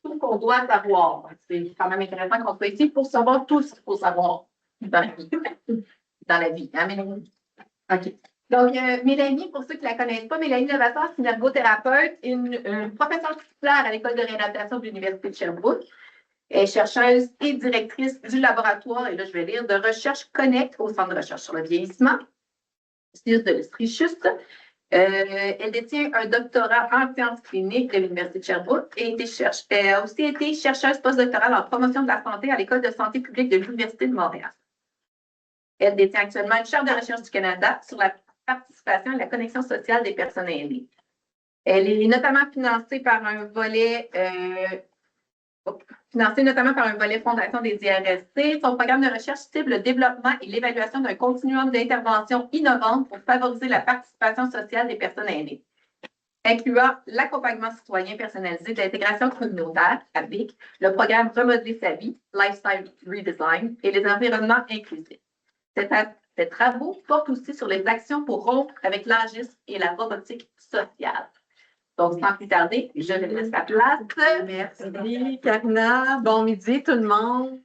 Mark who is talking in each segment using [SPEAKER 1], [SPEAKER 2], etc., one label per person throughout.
[SPEAKER 1] tout qu'on doit savoir. C'est quand même intéressant qu'on soit ici pour savoir tout ce qu'il faut savoir dans la vie. Dans la vie, hein, Mélanie? OK. Donc, Mélanie, pour ceux qui ne la connaissent pas, Mélanie Levasseur, c'est une ergothérapeute, une professeure titulaire à l'École de réadaptation de l'Université de Sherbrooke. Elle est chercheuse et directrice du laboratoire, et là, je vais lire, de recherche Connect au Centre de recherche sur le vieillissement, sciences de l'Estrichus. Elle détient un doctorat en sciences cliniques de l'Université de Sherbrooke et elle a aussi été chercheuse postdoctorale en promotion de la santé à l'École de santé publique de l'Université de Montréal. Elle détient actuellement une chaire de recherche du Canada sur la participation et la connexion sociale des personnes aînées. Elle est notamment financée par un volet Fondation des IRSC. Son programme de recherche cible le développement et l'évaluation d'un continuum d'intervention innovante pour favoriser la participation sociale des personnes aînées, incluant l'accompagnement citoyen personnalisé de l'intégration communautaire, ABIC, le programme Remodeler sa vie, Lifestyle Redesign, et les environnements inclusifs. Ces travaux portent aussi sur les actions pour rompre avec l'agisme et la robotique sociale. Donc, sans plus tarder, je laisse la place.
[SPEAKER 2] Merci, Karina. Bon midi, tout le monde.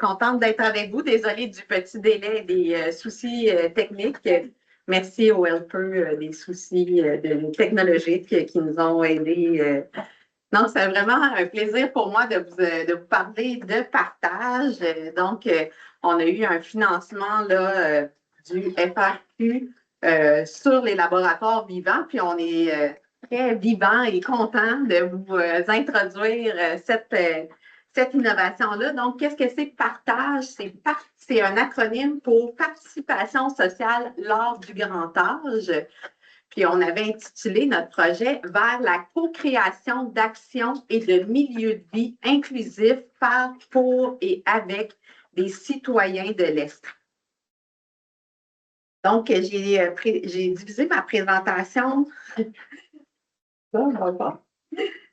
[SPEAKER 2] Contente d'être avec vous. Désolée du petit délai des soucis techniques. Merci aux helpers des soucis technologiques qui nous ont aidés. Donc, c'est vraiment un plaisir pour moi de vous parler de partage. Donc, on a eu un financement là, du FRQ sur les laboratoires vivants, puis on est très vivant et content de vous introduire cette innovation-là. Donc, qu'est-ce que c'est partage? C'est un acronyme pour participation sociale lors du grand âge. Puis, on avait intitulé notre projet vers la co-création d'actions et de milieux de vie inclusifs par, pour et avec des citoyens de l'Est. Donc, j'ai divisé ma présentation.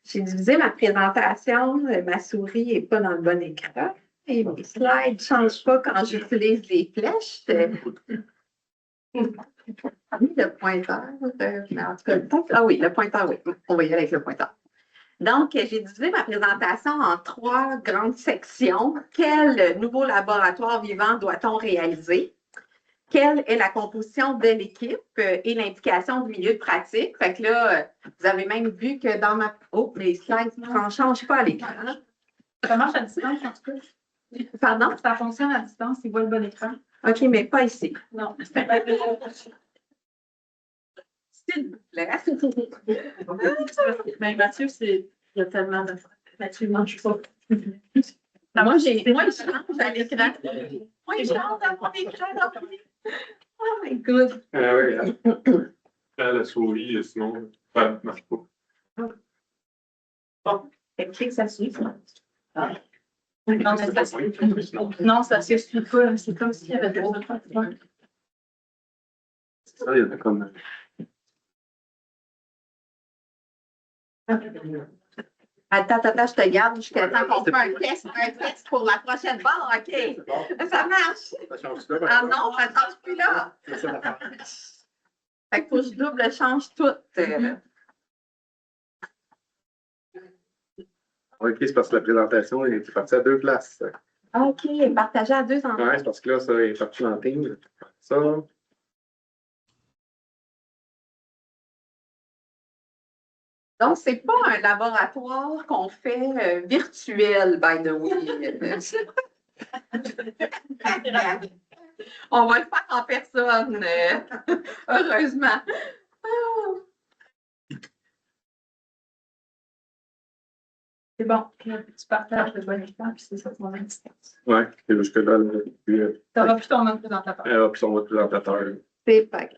[SPEAKER 2] J'ai divisé ma présentation. Ma souris n'est pas dans le bon écran. Et mes slides ne changent pas quand j'utilise les flèches. Oui, le pointeur. En tout cas, oui, le pointeur, oui. On va y aller avec le pointeur. Donc, j'ai divisé ma présentation en 3 grandes sections. Quel nouveau laboratoire vivant doit-on réaliser? Quelle est la composition de l'équipe et l'implication du milieu de pratique? Fait que là, vous avez même vu que dans ma... Oh, les slides ne changent pas à l'écran.
[SPEAKER 3] Ça marche à distance, en tout cas.
[SPEAKER 2] Pardon?
[SPEAKER 3] Ça fonctionne à distance, il voit le bon écran.
[SPEAKER 2] OK, mais pas ici.
[SPEAKER 3] Non.
[SPEAKER 2] S'il vous plaît.
[SPEAKER 3] Ben, Mathieu, il y a tellement de... Mathieu, non, je ne sais pas.
[SPEAKER 2] Moi, il change à l'écran. Moi, il change à mon écran. Oh my God.
[SPEAKER 4] Ah oui, la souris, sinon, ça ne marche pas.
[SPEAKER 3] Bon, clique, ça suit.
[SPEAKER 4] Ah.
[SPEAKER 3] Non, ça ne se suit pas. C'est comme s'il y avait des autres.
[SPEAKER 4] Ça, il y en a comme...
[SPEAKER 2] Attends, je te garde jusqu'à temps qu'on fait un test pour la prochaine fois. OK. Ça marche.
[SPEAKER 4] Ça change ça?
[SPEAKER 2] Ah non, ça ne change plus là. Fait qu'il faut que je double change tout.
[SPEAKER 4] OK, c'est parce que la présentation est partie à 2 places.
[SPEAKER 2] OK, partagé à 2 endroits.
[SPEAKER 4] Oui, c'est parce que là, ça est parti en team. Ça.
[SPEAKER 2] Donc, ce n'est pas un laboratoire qu'on fait virtuel, by the way. On va le faire en personne, heureusement.
[SPEAKER 3] C'est bon. Tu partages le bon écran, puis c'est ça ton distance.
[SPEAKER 4] Oui, c'est jusque-là.
[SPEAKER 3] Tu n'auras plus ton mode présentateur.
[SPEAKER 4] Elle a plus son mode présentateur.
[SPEAKER 2] C'est pas grave.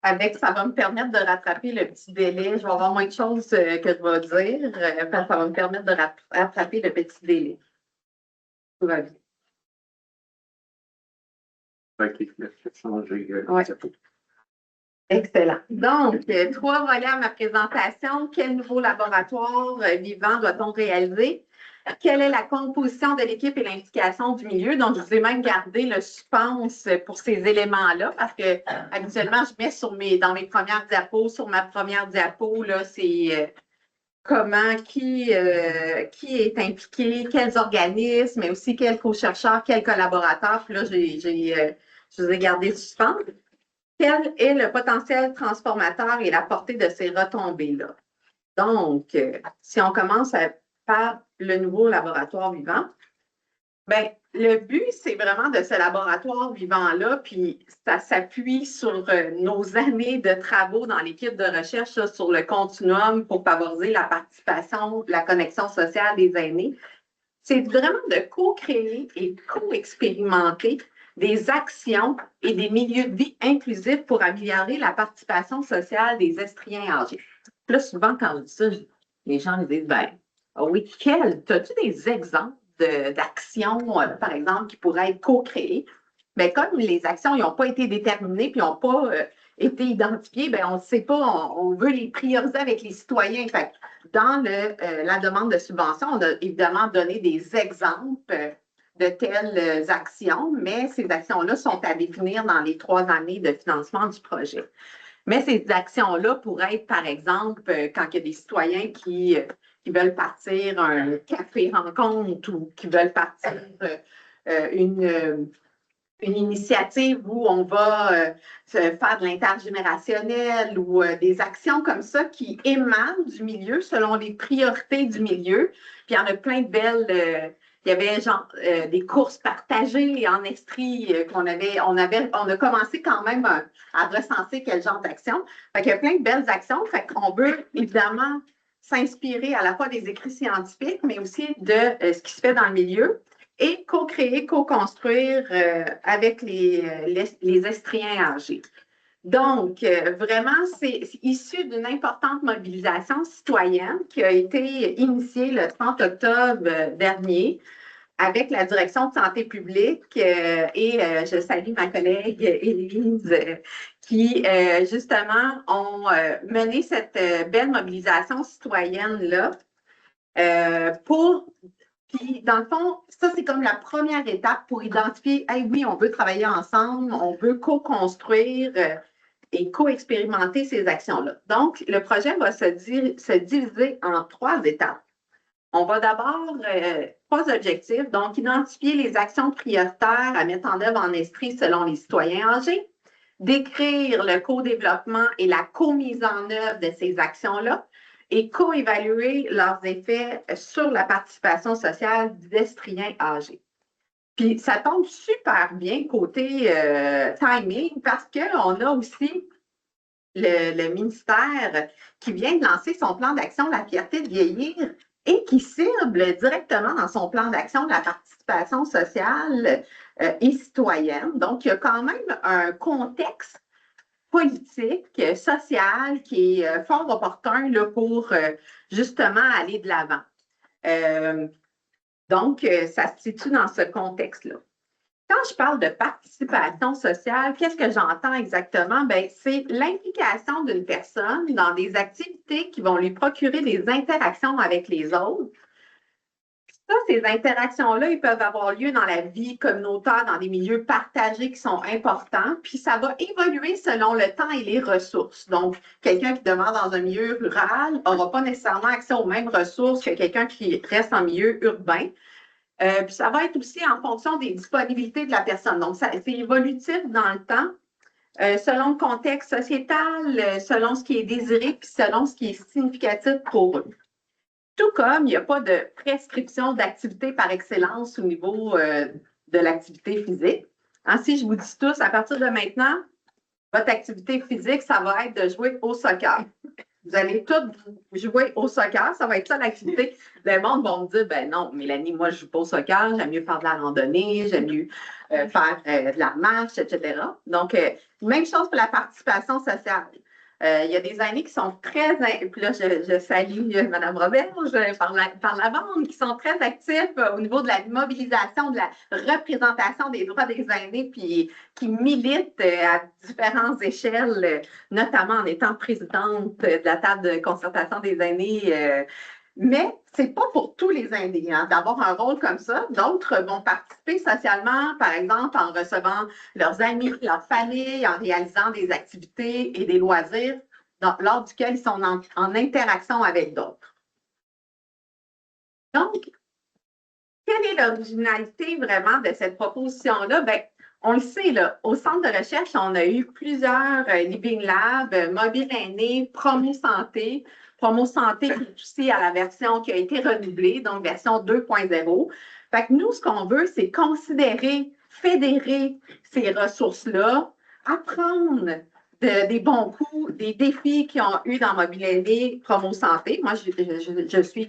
[SPEAKER 2] Avec, ça va me permettre de rattraper le petit délai. Je vais avoir moins de choses que je vais dire, parce que ça va me permettre de rattraper le petit délai. Tout va bien.
[SPEAKER 4] OK, changer.
[SPEAKER 2] Ouais. Excellent. Donc, 3 volets à ma présentation. Quel nouveau laboratoire vivant doit-on réaliser? Quelle est la composition de l'équipe et l'implication du milieu? Donc, je vous ai même gardé le suspense pour ces éléments-là parce que habituellement, je mets dans mes premières diapos, sur ma première diapo, là, c'est comment, qui est impliqué, quels organismes, mais aussi quels co-chercheurs, quels collaborateurs. Puis là, je vous ai gardé le suspense. Quel est le potentiel transformateur et la portée de ces retombées-là? Donc, si on commence par le nouveau laboratoire vivant, bien, le but, c'est vraiment de ce laboratoire vivant-là, puis ça s'appuie sur nos années de travaux dans l'équipe de recherche là, sur le continuum pour favoriser la participation, la connexion sociale des aînés. C'est vraiment de co-créer et co-expérimenter des actions et des milieux de vie inclusifs pour améliorer la participation sociale des estriens âgés. Là, souvent, quand on dit ça, les gens me disent, ben, oui, as-tu des exemples d'actions, par exemple, qui pourraient être co-créées? Bien, comme les actions n'ont pas été déterminées puis n'ont pas été identifiées, bien, on ne sait pas, on veut les prioriser avec les citoyens. Fait que dans la demande de subvention, on a évidemment donné des exemples de telles actions, mais ces actions-là sont à définir dans les 3 années de financement du projet. Mais ces actions-là pourraient être, par exemple, quand il y a des citoyens qui veulent partir un café rencontre ou qui veulent partir une initiative où on va faire de l'intergénérationnel ou des actions comme ça qui émanent du milieu selon les priorités du milieu. Puis il y en a plein de belles. Il y avait genre des courses partagées en Estrie on a commencé quand même à recenser quel genre d'actions. Fait qu'il y a plein de belles actions. Fait qu'on veut évidemment s'inspirer à la fois des écrits scientifiques, mais aussi de ce qui se fait dans le milieu et co-créer, co-construire avec les estriens âgés. Donc, vraiment, c'est issu d'une importante mobilisation citoyenne qui a été initiée le 30 octobre dernier avec la Direction de santé publique et je salue ma collègue Élise qui, justement, ont mené cette belle mobilisation citoyenne-là puis, dans le fond, ça, c'est comme la première étape pour identifier, hey, oui, on veut travailler ensemble, on veut co-construire et co-expérimenter ces actions-là. Donc, le projet va se diviser en 3 étapes. On va d'abord 3 objectifs. Donc, identifier les actions prioritaires à mettre en œuvre en Estrie selon les citoyens âgés, décrire le co-développement et la co-mise en œuvre de ces actions-là, et co-évaluer leurs effets sur la participation sociale d'estriens âgés. Puis, ça tombe super bien côté timing parce qu'on a aussi le ministère qui vient de lancer son plan d'action La fierté de vieillir et qui cible directement dans son plan d'action la participation sociale et citoyenne. Donc, il y a quand même un contexte politique, social, qui est fort opportun là, pour justement aller de l'avant. Donc, ça se situe dans ce contexte-là. Quand je parle de participation sociale, qu'est-ce que j'entends exactement? Bien, c'est l'implication d'une personne dans des activités qui vont lui procurer des interactions avec les autres. Ça, ces interactions-là, ils peuvent avoir lieu dans la vie communautaire, dans des milieux partagés qui sont importants, puis ça va évoluer selon le temps et les ressources. Donc, quelqu'un qui demeure dans un milieu rural n'aura pas nécessairement accès aux mêmes ressources que quelqu'un qui reste en milieu urbain. Puis ça va être aussi en fonction des disponibilités de la personne. Donc, c'est évolutif dans le temps, selon le contexte sociétal, selon ce qui est désiré, puis selon ce qui est significatif pour eux. Tout comme il n'y a pas de prescription d'activité par excellence au niveau de l'activité physique. Si je vous dis tous, à partir de maintenant, votre activité physique, ça va être de jouer au soccer. Vous allez tous jouer au soccer, ça va être ça l'activité. Le monde va me dire, ben non, Mélanie, moi, je ne joue pas au soccer, j'aime mieux faire de la randonnée, j'aime mieux faire de la marche, etc. Donc, même chose pour la participation sociale. Il y a des aînés qui sont très, puis là, je salue Mme Roberge par la bande, qui sont très actifs au niveau de la mobilisation, de la représentation des droits des aînés, puis qui militent à différentes échelles, notamment en étant présidente de la table de concertation des aînés. Mais ce n'est pas pour tous les aînés d'avoir un rôle comme ça. D'autres vont participer socialement, par exemple, en recevant leurs amis, leur famille, en réalisant des activités et des loisirs lors duquel ils sont en interaction avec d'autres. quelle est l'originalité vraiment de cette proposition-là? Bien, on le sait, là, au centre de recherche, on a eu plusieurs Living Labs, Mobile Aîné, Promo Santé. Promo Santé qui est aussi à la version qui a été renouvelée, donc version 2.0. Fait que nous, ce qu'on veut, c'est considérer, fédérer ces ressources-là, apprendre des bons coups, des défis qu'ils ont eu dans Mobile Aîné, Promo Santé. Moi, je suis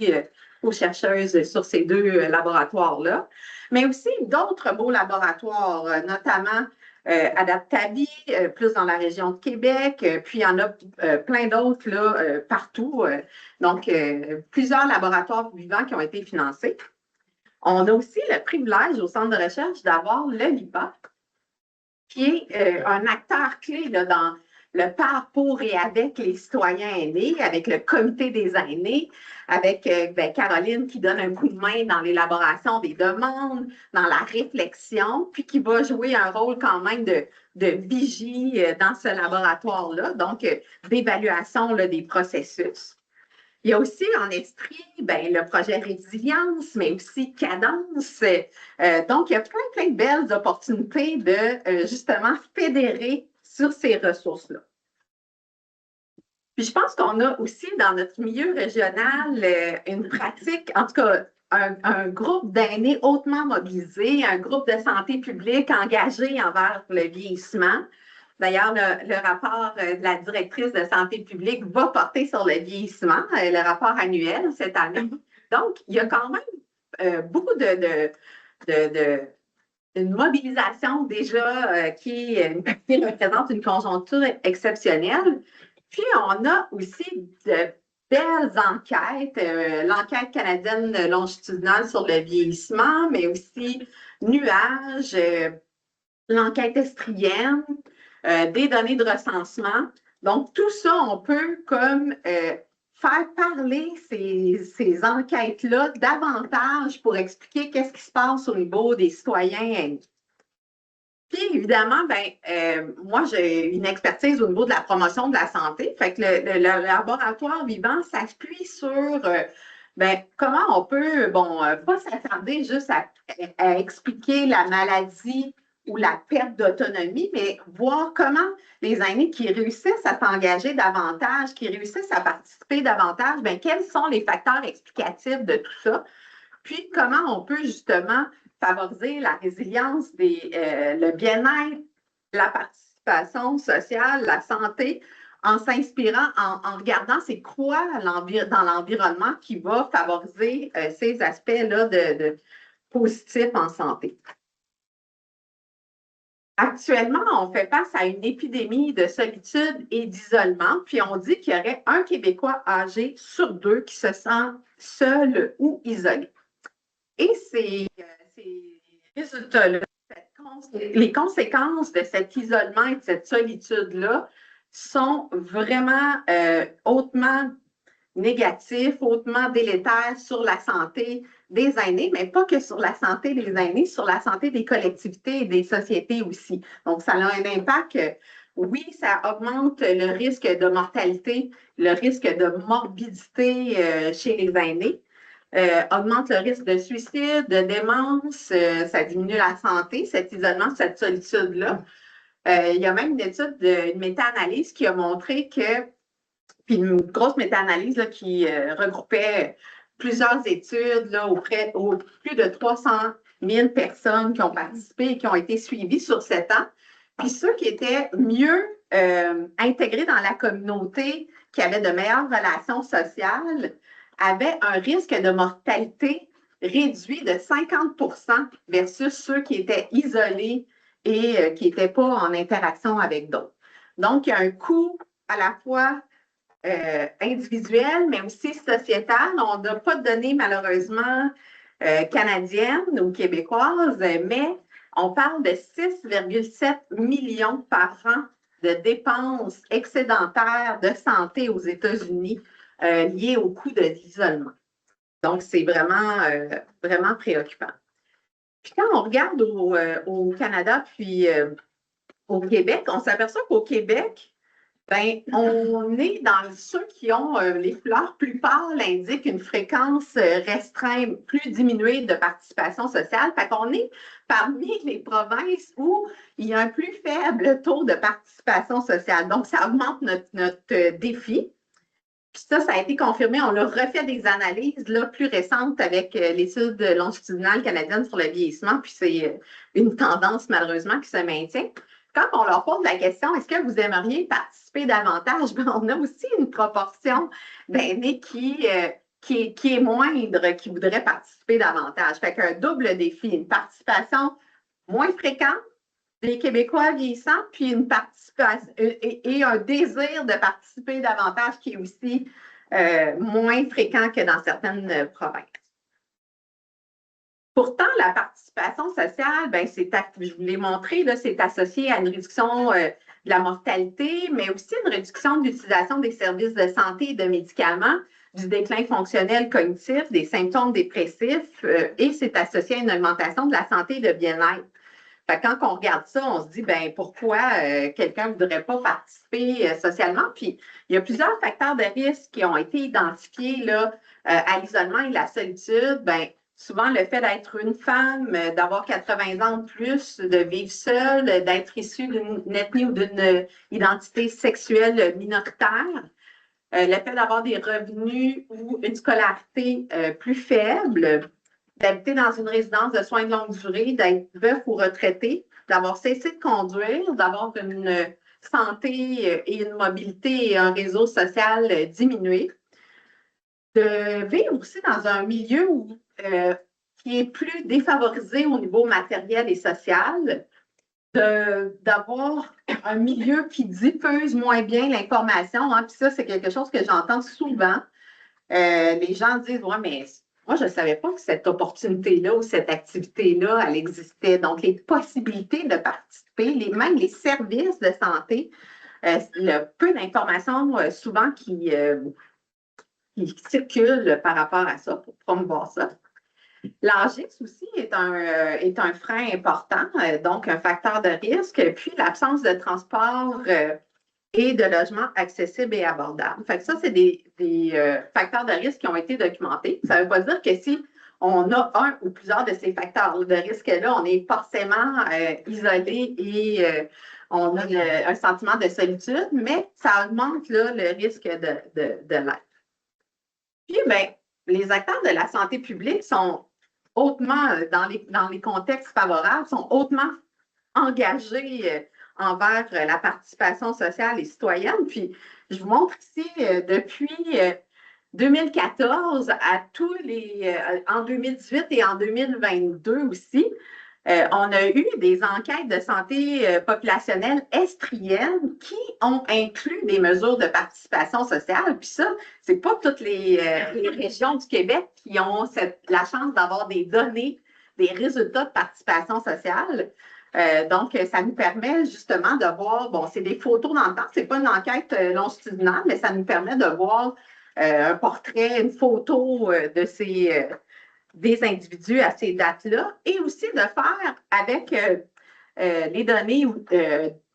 [SPEAKER 2] co-chercheuse sur ces deux laboratoires-là, mais aussi d'autres beaux laboratoires, notamment Adaptavi, plus dans la région de Québec, puis il y en a plein d'autres là, partout. Donc, plusieurs laboratoires vivants qui ont été financés. On a aussi le privilège au centre de recherche d'avoir le LIPA, qui est un acteur clé là, dans le par, pour et avec les citoyens aînés, avec le comité des aînés, avec Caroline qui donne un coup de main dans l'élaboration des demandes, dans la réflexion, puis qui va jouer un rôle quand même de vigie dans ce laboratoire-là, donc d'évaluation des processus. Il y a aussi en esprit le projet Résilience, mais aussi Cadence. Donc, il y a plein de belles opportunités de justement fédérer sur ces ressources-là. Puis, je pense qu'on a aussi dans notre milieu régional une pratique, en tout cas, un groupe d'aînés hautement mobilisés, un groupe de santé publique engagé envers le vieillissement. D'ailleurs, le rapport de la directrice de santé publique va porter sur le vieillissement, le rapport annuel cette année. Donc, il y a quand même beaucoup une mobilisation déjà qui représente une conjoncture exceptionnelle. Puis, on a aussi de belles enquêtes, l'enquête canadienne longitudinale sur le vieillissement, mais aussi Nuage, l'enquête estrienne, des données de recensement. Donc, tout ça, on peut comme faire parler ces enquêtes-là davantage pour expliquer qu'est-ce qui se passe au niveau des citoyens. Puis, évidemment, moi, j'ai une expertise au niveau de la promotion de la santé. Fait que le laboratoire vivant s'appuie sur comment on peut, pas s'attarder juste à expliquer la maladie ou la perte d'autonomie, mais voir comment les aînés qui réussissent à s'engager davantage, qui réussissent à participer davantage, quels sont les facteurs explicatifs de tout ça, puis comment on peut justement favoriser la résilience, le bien-être, la participation sociale, la santé, en s'inspirant, en regardant c'est quoi dans l'environnement qui va favoriser ces aspects-là de positifs en santé. Actuellement, on fait face à une épidémie de solitude et d'isolement, puis on dit qu'il y aurait un Québécois âgé sur 2 qui se sent seul ou isolé. Et ces résultats-là, les conséquences de cet isolement et de cette solitude-là sont vraiment hautement négatifs, hautement délétères sur la santé des aînés, mais pas que sur la santé des aînés, sur la santé des collectivités et des sociétés aussi. Donc, ça a un impact, oui, ça augmente le risque de mortalité, le risque de morbidité chez les aînés, augmente le risque de suicide, de démence, ça diminue la santé, cet isolement, cette solitude-là. Il y a même une étude, une méta-analyse qui a montré que, puis une grosse méta-analyse là, qui regroupait plusieurs études là, auprès de plus de 300 000 personnes qui ont participé et qui ont été suivies sur 7 ans. Puis ceux qui étaient mieux intégrés dans la communauté, qui avaient de meilleures relations sociales, avaient un risque de mortalité réduit de 50 % versus ceux qui étaient isolés et qui n'étaient pas en interaction avec d'autres. Donc, il y a un coût à la fois individuelle, mais aussi sociétale. On n'a pas de données, malheureusement, canadiennes ou québécoises, mais on parle de 6,7 millions par an de dépenses excédentaires de santé aux États-Unis liées au coût de l'isolement. Donc, c'est vraiment préoccupant. Puis quand on regarde au Canada puis au Québec, on s'aperçoit qu'au Québec, Ben, on est dans ceux qui ont les couleurs plus pâles indiquent une fréquence restreinte, plus diminuée de participation sociale. Fait qu'on est parmi les provinces où il y a un plus faible taux de participation sociale. Donc, ça augmente notre défi. Puis ça a été confirmé. On a refait des analyses là, plus récentes avec l'étude longitudinale canadienne sur le vieillissement. Puis c'est une tendance, malheureusement, qui se maintient. Quand on leur pose la question, est-ce que vous aimeriez participer davantage? Ben, on a aussi une proportion d'aînés qui est moindre, qui voudraient participer davantage. Fait qu'un double défi, une participation moins fréquente des Québécois vieillissants, puis une participation et un désir de participer davantage qui est aussi moins fréquent que dans certaines provinces. Pourtant, la participation sociale, ben, je vous l'ai montré, c'est associé à une réduction de la mortalité, mais aussi une réduction de l'utilisation des services de santé et de médicaments, du déclin fonctionnel cognitif, des symptômes dépressifs, et c'est associé à une augmentation de la santé et de bien-être. Quand on regarde ça, on se dit, ben pourquoi quelqu'un ne voudrait pas participer socialement? Puis, il y a plusieurs facteurs de risque qui ont été identifiés là, à l'isolement et la solitude. Ben, souvent, le fait d'être une femme, d'avoir 80 ans de plus, de vivre seule, d'être issue d'une ethnie ou d'une identité sexuelle minoritaire, le fait d'avoir des revenus ou une scolarité plus faible, d'habiter dans une résidence de soins de longue durée, d'être veuf ou retraité, d'avoir cessé de conduire, d'avoir une santé et une mobilité et un réseau social diminué, de vivre aussi dans un milieu qui est plus défavorisé au niveau matériel et social, d'avoir un milieu qui diffuse moins bien l'information. Hein, puis ça, c'est quelque chose que j'entends souvent. Les gens disent, ouais, mais moi, je ne savais pas que cette opportunité-là ou cette activité-là, elle existait. Donc, les possibilités de participer, même les services de santé, le peu d'informations souvent qui circulent par rapport à ça pour promouvoir ça. L'âgisme aussi est un frein important, donc un facteur de risque, puis l'absence de transport et de logements accessibles et abordables. Fait que ça, c'est des facteurs de risque qui ont été documentés. Ça ne veut pas dire que si on a un ou plusieurs de ces facteurs de risque-là, on est forcément isolé et on a un sentiment de solitude, mais ça augmente là, le risque de l'être. Puis, bien, les acteurs de la santé publique sont hautement, dans les contextes favorables, sont hautement engagés envers la participation sociale et citoyenne. Puis, je vous montre ici, depuis 2014 en 2018 et en 2022 aussi, on a eu des enquêtes de santé populationnelle estrienne qui ont inclus des mesures de participation sociale. Puis ça, c'est pas toutes les régions du Québec qui ont la chance d'avoir des données, des résultats de participation sociale. Donc, ça nous permet justement de voir, bon, c'est des photos dans le temps, c'est pas une enquête longitudinale, mais ça nous permet de voir un portrait, une photo des individus à ces dates-là, et aussi de faire avec les données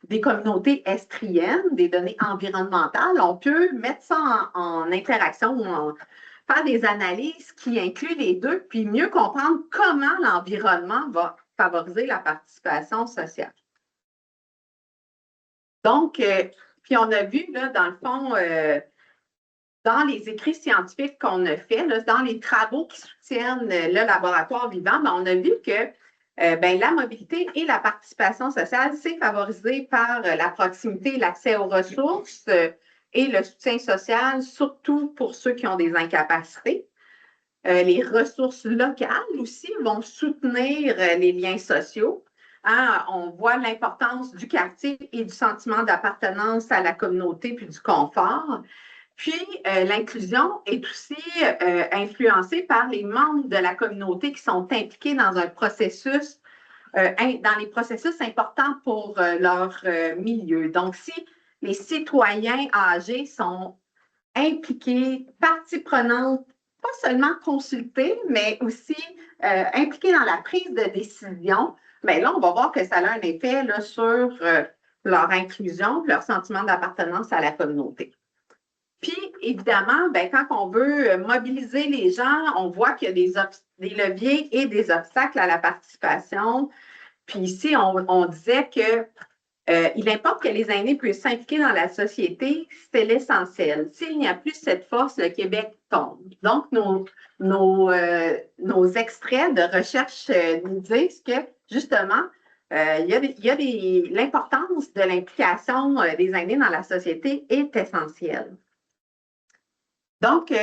[SPEAKER 2] des communautés estriennes, des données environnementales, on peut mettre ça en interaction ou faire des analyses qui incluent les deux, puis mieux comprendre comment l'environnement va favoriser la participation sociale. Donc, puis on a vu, là, dans le fond, dans les écrits scientifiques qu'on a faits, dans les travaux qui soutiennent le laboratoire vivant, ben, on a vu que la mobilité et la participation sociale, c'est favorisé par la proximité, l'accès aux ressources et le soutien social, surtout pour ceux qui ont des incapacités. Les ressources locales aussi vont soutenir les liens sociaux. Hein, on voit l'importance du quartier et du sentiment d'appartenance à la communauté puis du confort. Puis, l'inclusion est aussi influencée par les membres de la communauté qui sont impliqués dans un processus, dans les processus importants pour leur milieu. Donc, si les citoyens âgés sont impliqués, partie prenante, pas seulement consultés, mais aussi impliqués dans la prise de décision, bien là, on va voir que ça a un effet là, sur leur inclusion, leur sentiment d'appartenance à la communauté. Puis, évidemment, ben, quand on veut mobiliser les gens, on voit qu'il y a des leviers et des obstacles à la participation. Puis ici, on disait que il importe que les aînés puissent s'impliquer dans la société, c'est l'essentiel. S'il n'y a plus cette force, le Québec tombe. Donc, nos extraits de recherche nous disent que, justement, il y a l'importance de l'implication des aînés dans la société est essentielle. Donc,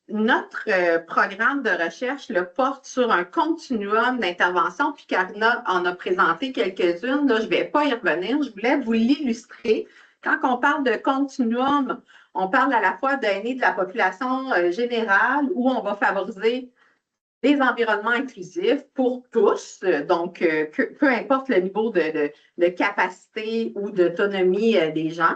[SPEAKER 2] notre programme de recherche le porte sur un continuum d'intervention, puis Karina en a présenté quelques-unes. Là, je ne vais pas y revenir, je voulais vous l'illustrer. Quand on parle de continuum, on parle à la fois d'aînés de la population générale, où on va favoriser des environnements inclusifs pour tous, donc peu importe le niveau de capacité ou d'autonomie des gens.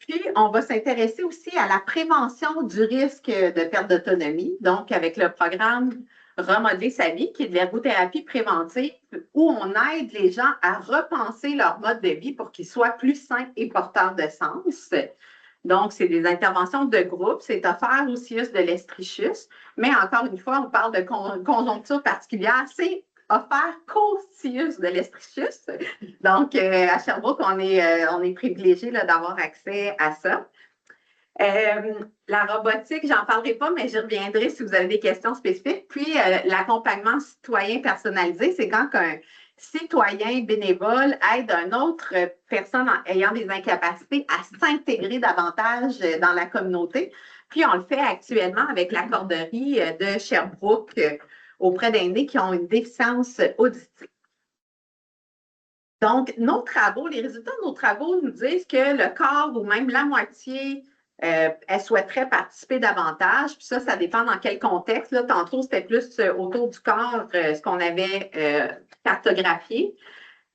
[SPEAKER 2] Puis, on va s'intéresser aussi à la prévention du risque de perte d'autonomie, donc avec le programme Remodeler sa vie, qui est de l'ergothérapie préventive, où on aide les gens à repenser leur mode de vie pour qu'ils soient plus sains et porteurs de sens. Donc, c'est des interventions de groupe, c'est offert au CIUS de l'Estrichus, mais encore une fois, on parle de conjoncture particulière, c'est offert qu'au CIUS de l'Estrichus. Donc, à Sherbrooke, on est privilégié d'avoir accès à ça. La robotique, j'en parlerai pas, mais j'y reviendrai si vous avez des questions spécifiques. Puis, l'accompagnement citoyen personnalisé, c'est quand un citoyen bénévole aide une autre personne ayant des incapacités à s'intégrer davantage dans la communauté. Puis, on le fait actuellement avec la corderie de Sherbrooke auprès d'aînés qui ont une déficience auditive. Donc, nos travaux, les résultats de nos travaux nous disent que le quart ou même la moitié, elle souhaiterait participer davantage. Puis ça dépend dans quel contexte. Là, tantôt, c'était plus autour du corps, ce qu'on avait cartographié.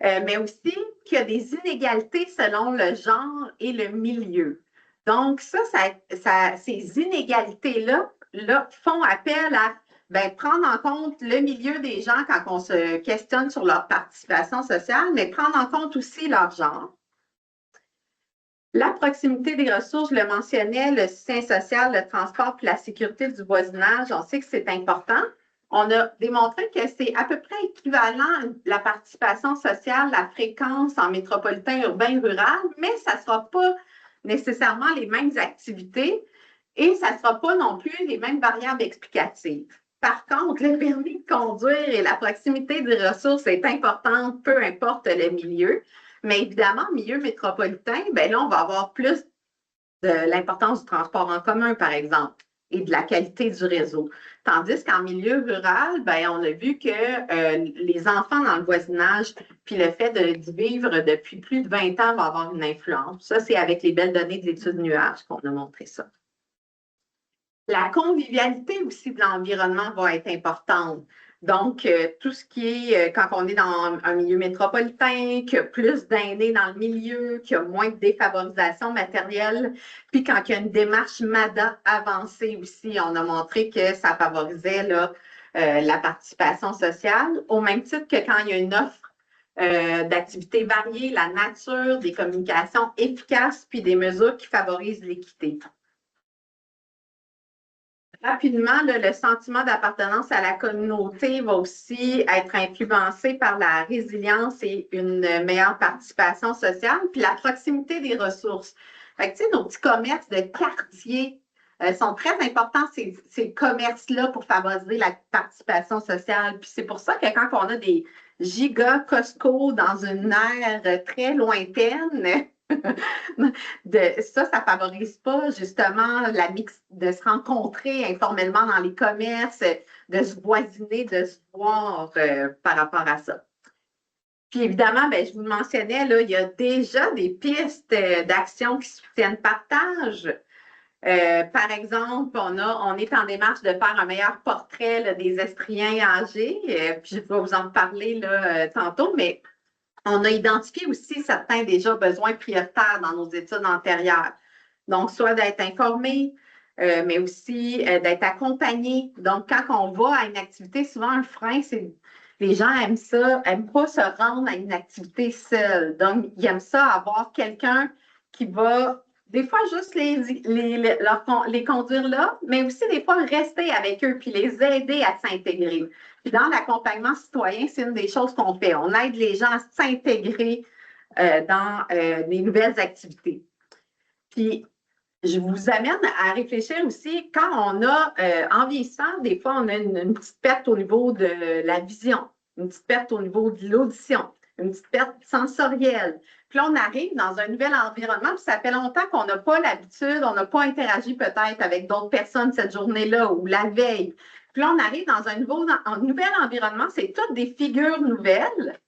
[SPEAKER 2] Mais aussi qu'il y a des inégalités selon le genre et le milieu. Donc, ces inégalités-là font appel à prendre en compte le milieu des gens quand on se questionne sur leur participation sociale, mais prendre en compte aussi leur genre. La proximité des ressources, je le mentionnais, le soutien social, le transport puis la sécurité du voisinage, on sait que c'est important. On a démontré que c'est à peu près équivalent la participation sociale, la fréquence en métropolitain, urbain, rural, mais ça ne sera pas nécessairement les mêmes activités et ça ne sera pas non plus les mêmes variables explicatives. Par contre, le permis de conduire et la proximité des ressources est importante, peu importe le milieu. Mais évidemment, milieu métropolitain, là, on va avoir plus de l'importance du transport en commun, par exemple, et de la qualité du réseau. Tandis qu'en milieu rural, on a vu que les enfants dans le voisinage, puis le fait de vivre depuis plus de 20 ans va avoir une influence. Ça, c'est avec les belles données de l'étude nuage qu'on a montré ça. La convivialité aussi de l'environnement va être importante. Donc, tout ce qui est, quand on est dans un milieu métropolitain, qu'il y a plus d'aînés dans le milieu, qu'il y a moins de défavorisation matérielle, puis quand il y a une démarche MADA avancée aussi, on a montré que ça favorisait la participation sociale, au même titre que quand il y a une offre d'activités variées, la nature, des communications efficaces, puis des mesures qui favorisent l'équité. Rapidement, le sentiment d'appartenance à la communauté va aussi être influencé par la résilience et une meilleure participation sociale, puis la proximité des ressources. Fait que, tu sais, nos petits commerces de quartier sont très importants, ces commerces-là, pour favoriser la participation sociale. Puis c'est pour ça que quand on a des giga Costco dans une aire très lointaine, ça ne favorise pas justement de se rencontrer informellement dans les commerces, de se voisiner, de se voir par rapport à ça. Puis évidemment, je vous le mentionnais, là, il y a déjà des pistes d'action qui soutiennent le partage. Par exemple, on est en démarche de faire un meilleur portrait là, des estriens âgés, puis je vais vous en parler là, tantôt, mais on a identifié aussi certains déjà besoins prioritaires dans nos études antérieures. Donc, soit d'être informé, mais aussi d'être accompagné. Donc, quand on va à une activité, souvent un frein, c'est Les gens aiment ça, aiment pas se rendre à une activité seule. Donc, ils aiment ça avoir quelqu'un qui va des fois juste les conduire là, mais aussi des fois rester avec eux puis les aider à s'intégrer. Puis dans l'accompagnement citoyen, c'est une des choses qu'on fait. On aide les gens à s'intégrer dans des nouvelles activités. Puis, je vous amène à réfléchir aussi, quand on a, en vieillissant, des fois, on a une petite perte au niveau de la vision, une petite perte au niveau de l'audition, une petite perte sensorielle. Puis là, on arrive dans un nouvel environnement, puis ça fait longtemps qu'on n'a pas l'habitude, on n'a pas interagi peut-être avec d'autres personnes cette journée-là ou la veille. Puis là, on arrive dans un nouvel environnement, c'est toutes des figures nouvelles.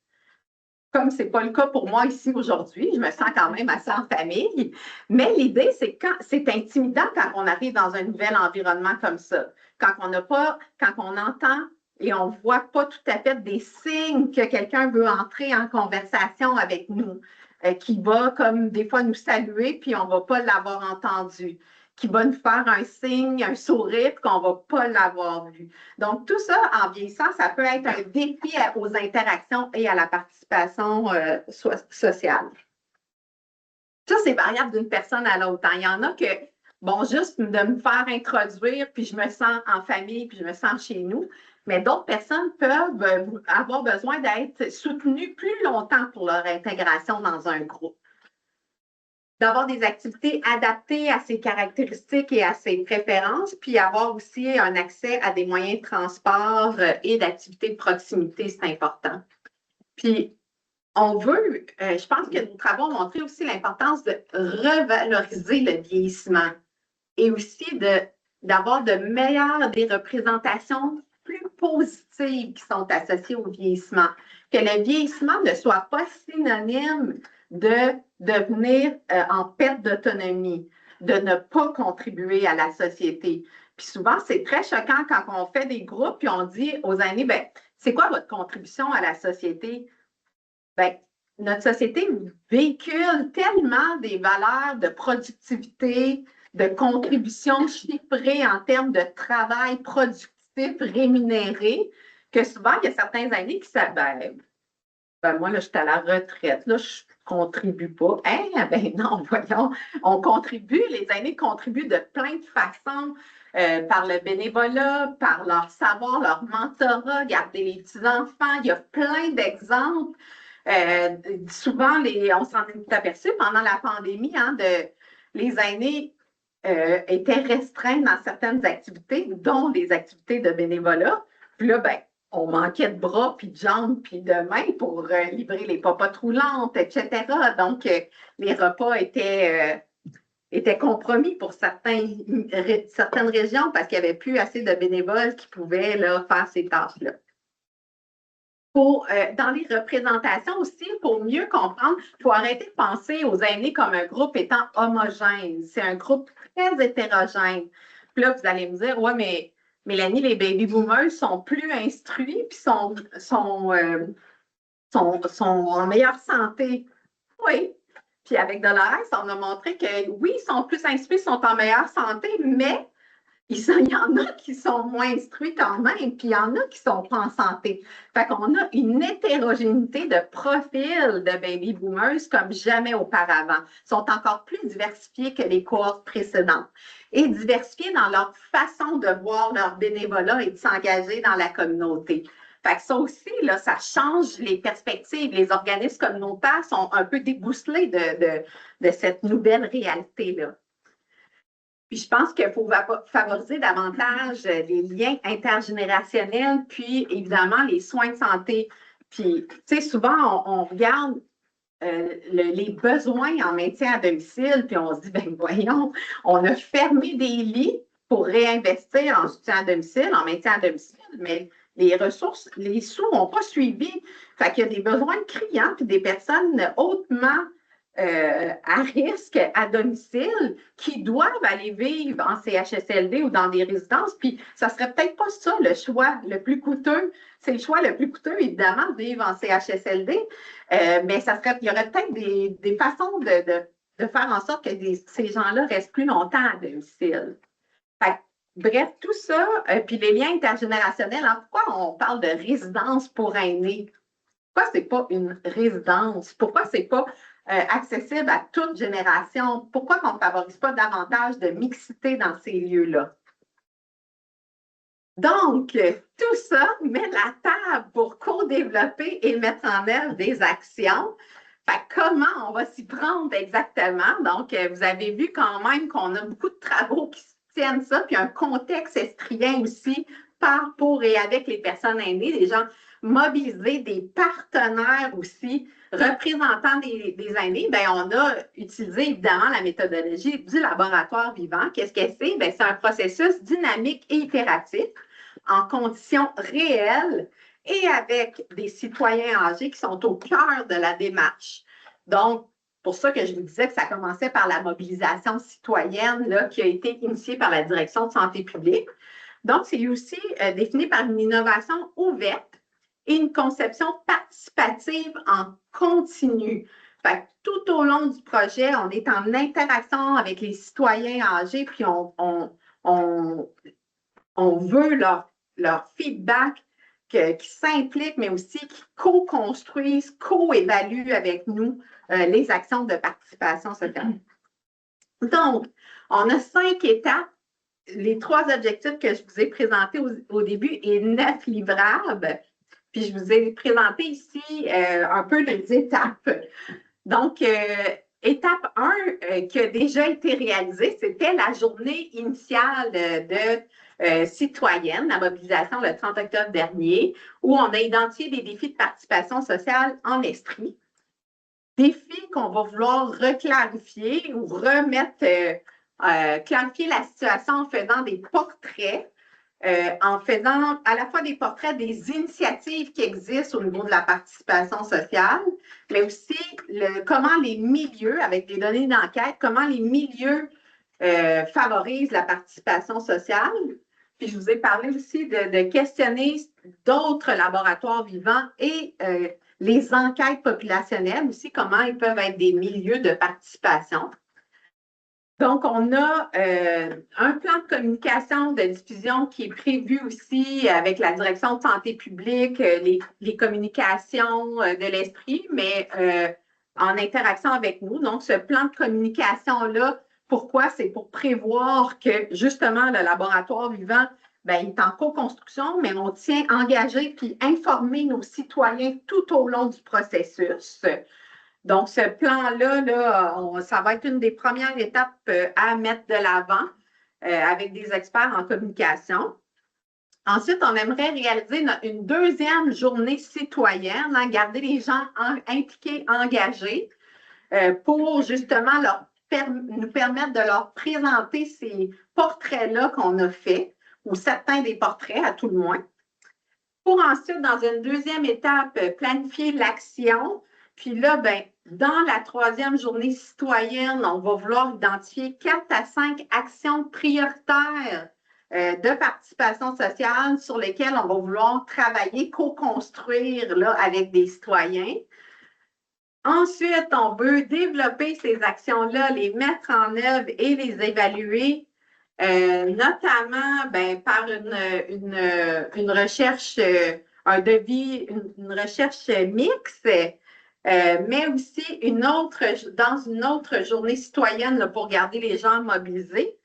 [SPEAKER 2] Comme ce n'est pas le cas pour moi ici aujourd'hui, je me sens quand même assez en famille. Mais l'idée, c'est que c'est intimidant quand on arrive dans un nouvel environnement comme ça. Quand on entend et on ne voit pas tout à fait des signes que quelqu'un veut entrer en conversation avec nous, qui va comme des fois nous saluer, puis on ne va pas l'avoir entendu, qui va nous faire un signe, un sourire, qu'on ne va pas l'avoir vu. Donc, tout ça, en vieillissant, ça peut être un défi aux interactions et à la participation sociale. Ça, c'est variable d'une personne à l'autre. Il y en a que, bon, juste de me faire introduire, puis je me sens en famille, puis je me sens chez nous. Mais d'autres personnes peuvent avoir besoin d'être soutenues plus longtemps pour leur intégration dans un groupe. D'avoir des activités adaptées à ses caractéristiques et à ses préférences, puis avoir aussi un accès à des moyens de transport et d'activités de proximité, c'est important. Puis, on veut, je pense que nos travaux ont montré aussi l'importance de revaloriser le vieillissement et aussi d'avoir des représentations plus positives qui sont associées au vieillissement. Que le vieillissement ne soit pas synonyme de devenir en perte d'autonomie, de ne pas contribuer à la société. Puis souvent, c'est très choquant quand on fait des groupes puis on dit aux aînés, bien, c'est quoi votre contribution à la société? Bien, notre société véhicule tellement des valeurs de productivité, de contribution chiffrée en termes de travail productif rémunéré, que souvent, il y a certains aînés qui savent, moi, là, je suis à la retraite, là, je ne contribue pas. Hein? Ben non, voyons, on contribue, les aînés contribuent de plein de façons, par le bénévolat, par leur savoir, leur mentorat, garder les petits-enfants, il y a plein d'exemples. Souvent, on s'en est aperçu pendant la pandémie, les aînés étaient restreints dans certaines activités, dont des activités de bénévolat. Puis là, ben, on manquait de bras, puis de jambes, puis de mains pour livrer les papas roulantes, etc. Donc, les repas étaient compromis pour certaines régions parce qu'il n'y avait plus assez de bénévoles qui pouvaient là, faire ces tâches-là. Dans les représentations aussi, pour mieux comprendre, il faut arrêter de penser aux aînés comme un groupe étant homogène. C'est un groupe très hétérogène. Puis là, vous allez me dire, ouais, mais Mélanie, les baby boomers sont plus instruits puis sont en meilleure santé. Oui. Puis avec Dolores, on a montré que oui, ils sont plus instruits, sont en meilleure santé, mais il y en a qui sont moins instruits quand même, puis il y en a qui sont pas en santé. Fait qu'on a une hétérogénéité de profils de baby boomers comme jamais auparavant. Ils sont encore plus diversifiés que les cohortes précédentes et diversifiés dans leur façon de voir leur bénévolat et de s'engager dans la communauté. Fait que ça aussi, là, ça change les perspectives. Les organismes communautaires sont un peu débousselés de cette nouvelle réalité-là. Puis je pense qu'il faut favoriser davantage les liens intergénérationnels, puis évidemment les soins de santé. Puis, tu sais, souvent, on regarde les besoins en maintien à domicile, puis on se dit, ben voyons, on a fermé des lits pour réinvestir en soutien à domicile, en maintien à domicile, mais les ressources, les sous n'ont pas suivi. Fait qu'il y a des besoins criants, puis des personnes hautement à risque à domicile qui doivent aller vivre en CHSLD ou dans des résidences. Puis, ça serait peut-être pas ça le choix le plus coûteux. C'est le choix le plus coûteux, évidemment, de vivre en CHSLD. Mais il y aurait peut-être des façons de faire en sorte que ces gens-là restent plus longtemps à domicile. Fait, bref, tout ça, puis les liens intergénérationnels, hein, pourquoi on parle de résidence pour aînés? Pourquoi ce n'est pas une résidence? Pourquoi ce n'est pas accessible à toute génération? Pourquoi on ne favorise pas davantage de mixité dans ces lieux-là? Donc, tout ça met la table pour co-développer et mettre en œuvre des actions. Fait, comment on va s'y prendre exactement? Donc, vous avez vu quand même qu'on a beaucoup de travaux qui tiennent ça, puis un contexte estrien aussi par, pour et avec les personnes aînées, des gens mobilisés, des partenaires aussi, représentants des aînés. Bien, on a utilisé évidemment la méthodologie du laboratoire vivant. Qu'est-ce que c'est? Bien, c'est un processus dynamique et itératif en conditions réelles et avec des citoyens âgés qui sont au cœur de la démarche. Donc, pour ça que je vous disais que ça commençait par la mobilisation citoyenne là, qui a été initiée par la Direction de santé publique. Donc, c'est aussi défini par une innovation ouverte et une conception participative en continu. Fait que tout au long du projet, on est en interaction avec les citoyens âgés, puis on veut leur feedback qui s'impliquent, mais aussi qui co-construisent, co-évaluent avec nous les actions de participation sociale. Donc, on a 5 étapes. Les 3 objectifs que je vous ai présentés au début et 9 livrables. Puis, je vous ai présenté ici un peu les étapes. Donc, étape 1 qui a déjà été réalisée, c'était la journée initiale de citoyenne, la mobilisation le 30 octobre dernier, où on a identifié des défis de participation sociale en Estrie. Défis qu'on va vouloir reclarifier ou remettre, clarifier la situation en faisant des portraits, en faisant à la fois des portraits des initiatives qui existent au niveau de la participation sociale, mais aussi comment les milieux, avec des données d'enquête, comment les milieux favorisent la participation sociale. Puis je vous ai parlé aussi de questionner d'autres laboratoires vivants et les enquêtes populationnelles aussi, comment ils peuvent être des milieux de participation. Donc, on a un plan de communication, de diffusion qui est prévu aussi avec la Direction de santé publique, les communications de l'Estrie, mais en interaction avec nous. Donc, ce plan de communication-là, pourquoi? C'est pour prévoir que, justement, le laboratoire vivant, bien, il est en co-construction, mais on tient engagé puis informer nos citoyens tout au long du processus. Donc, ce plan-là, là, ça va être une des premières étapes à mettre de l'avant avec des experts en communication. Ensuite, on aimerait réaliser une 2e journée citoyenne, hein, garder les gens impliqués, engagés, pour justement nous permettre de leur présenter ces portraits-là qu'on a faits, ou certains des portraits à tout le moins. Pour ensuite, dans une 2e étape, planifier l'action. Puis là, bien, dans la 3e journée citoyenne, on va vouloir identifier 4 à 5 actions prioritaires de participation sociale sur lesquelles on va vouloir travailler, co-construire là, avec des citoyens. Ensuite, on veut développer ces actions-là, les mettre en œuvre et les évaluer, notamment ben, par une recherche, un devis, une recherche mixte, mais aussi dans une autre journée citoyenne là, pour garder les gens mobilisés.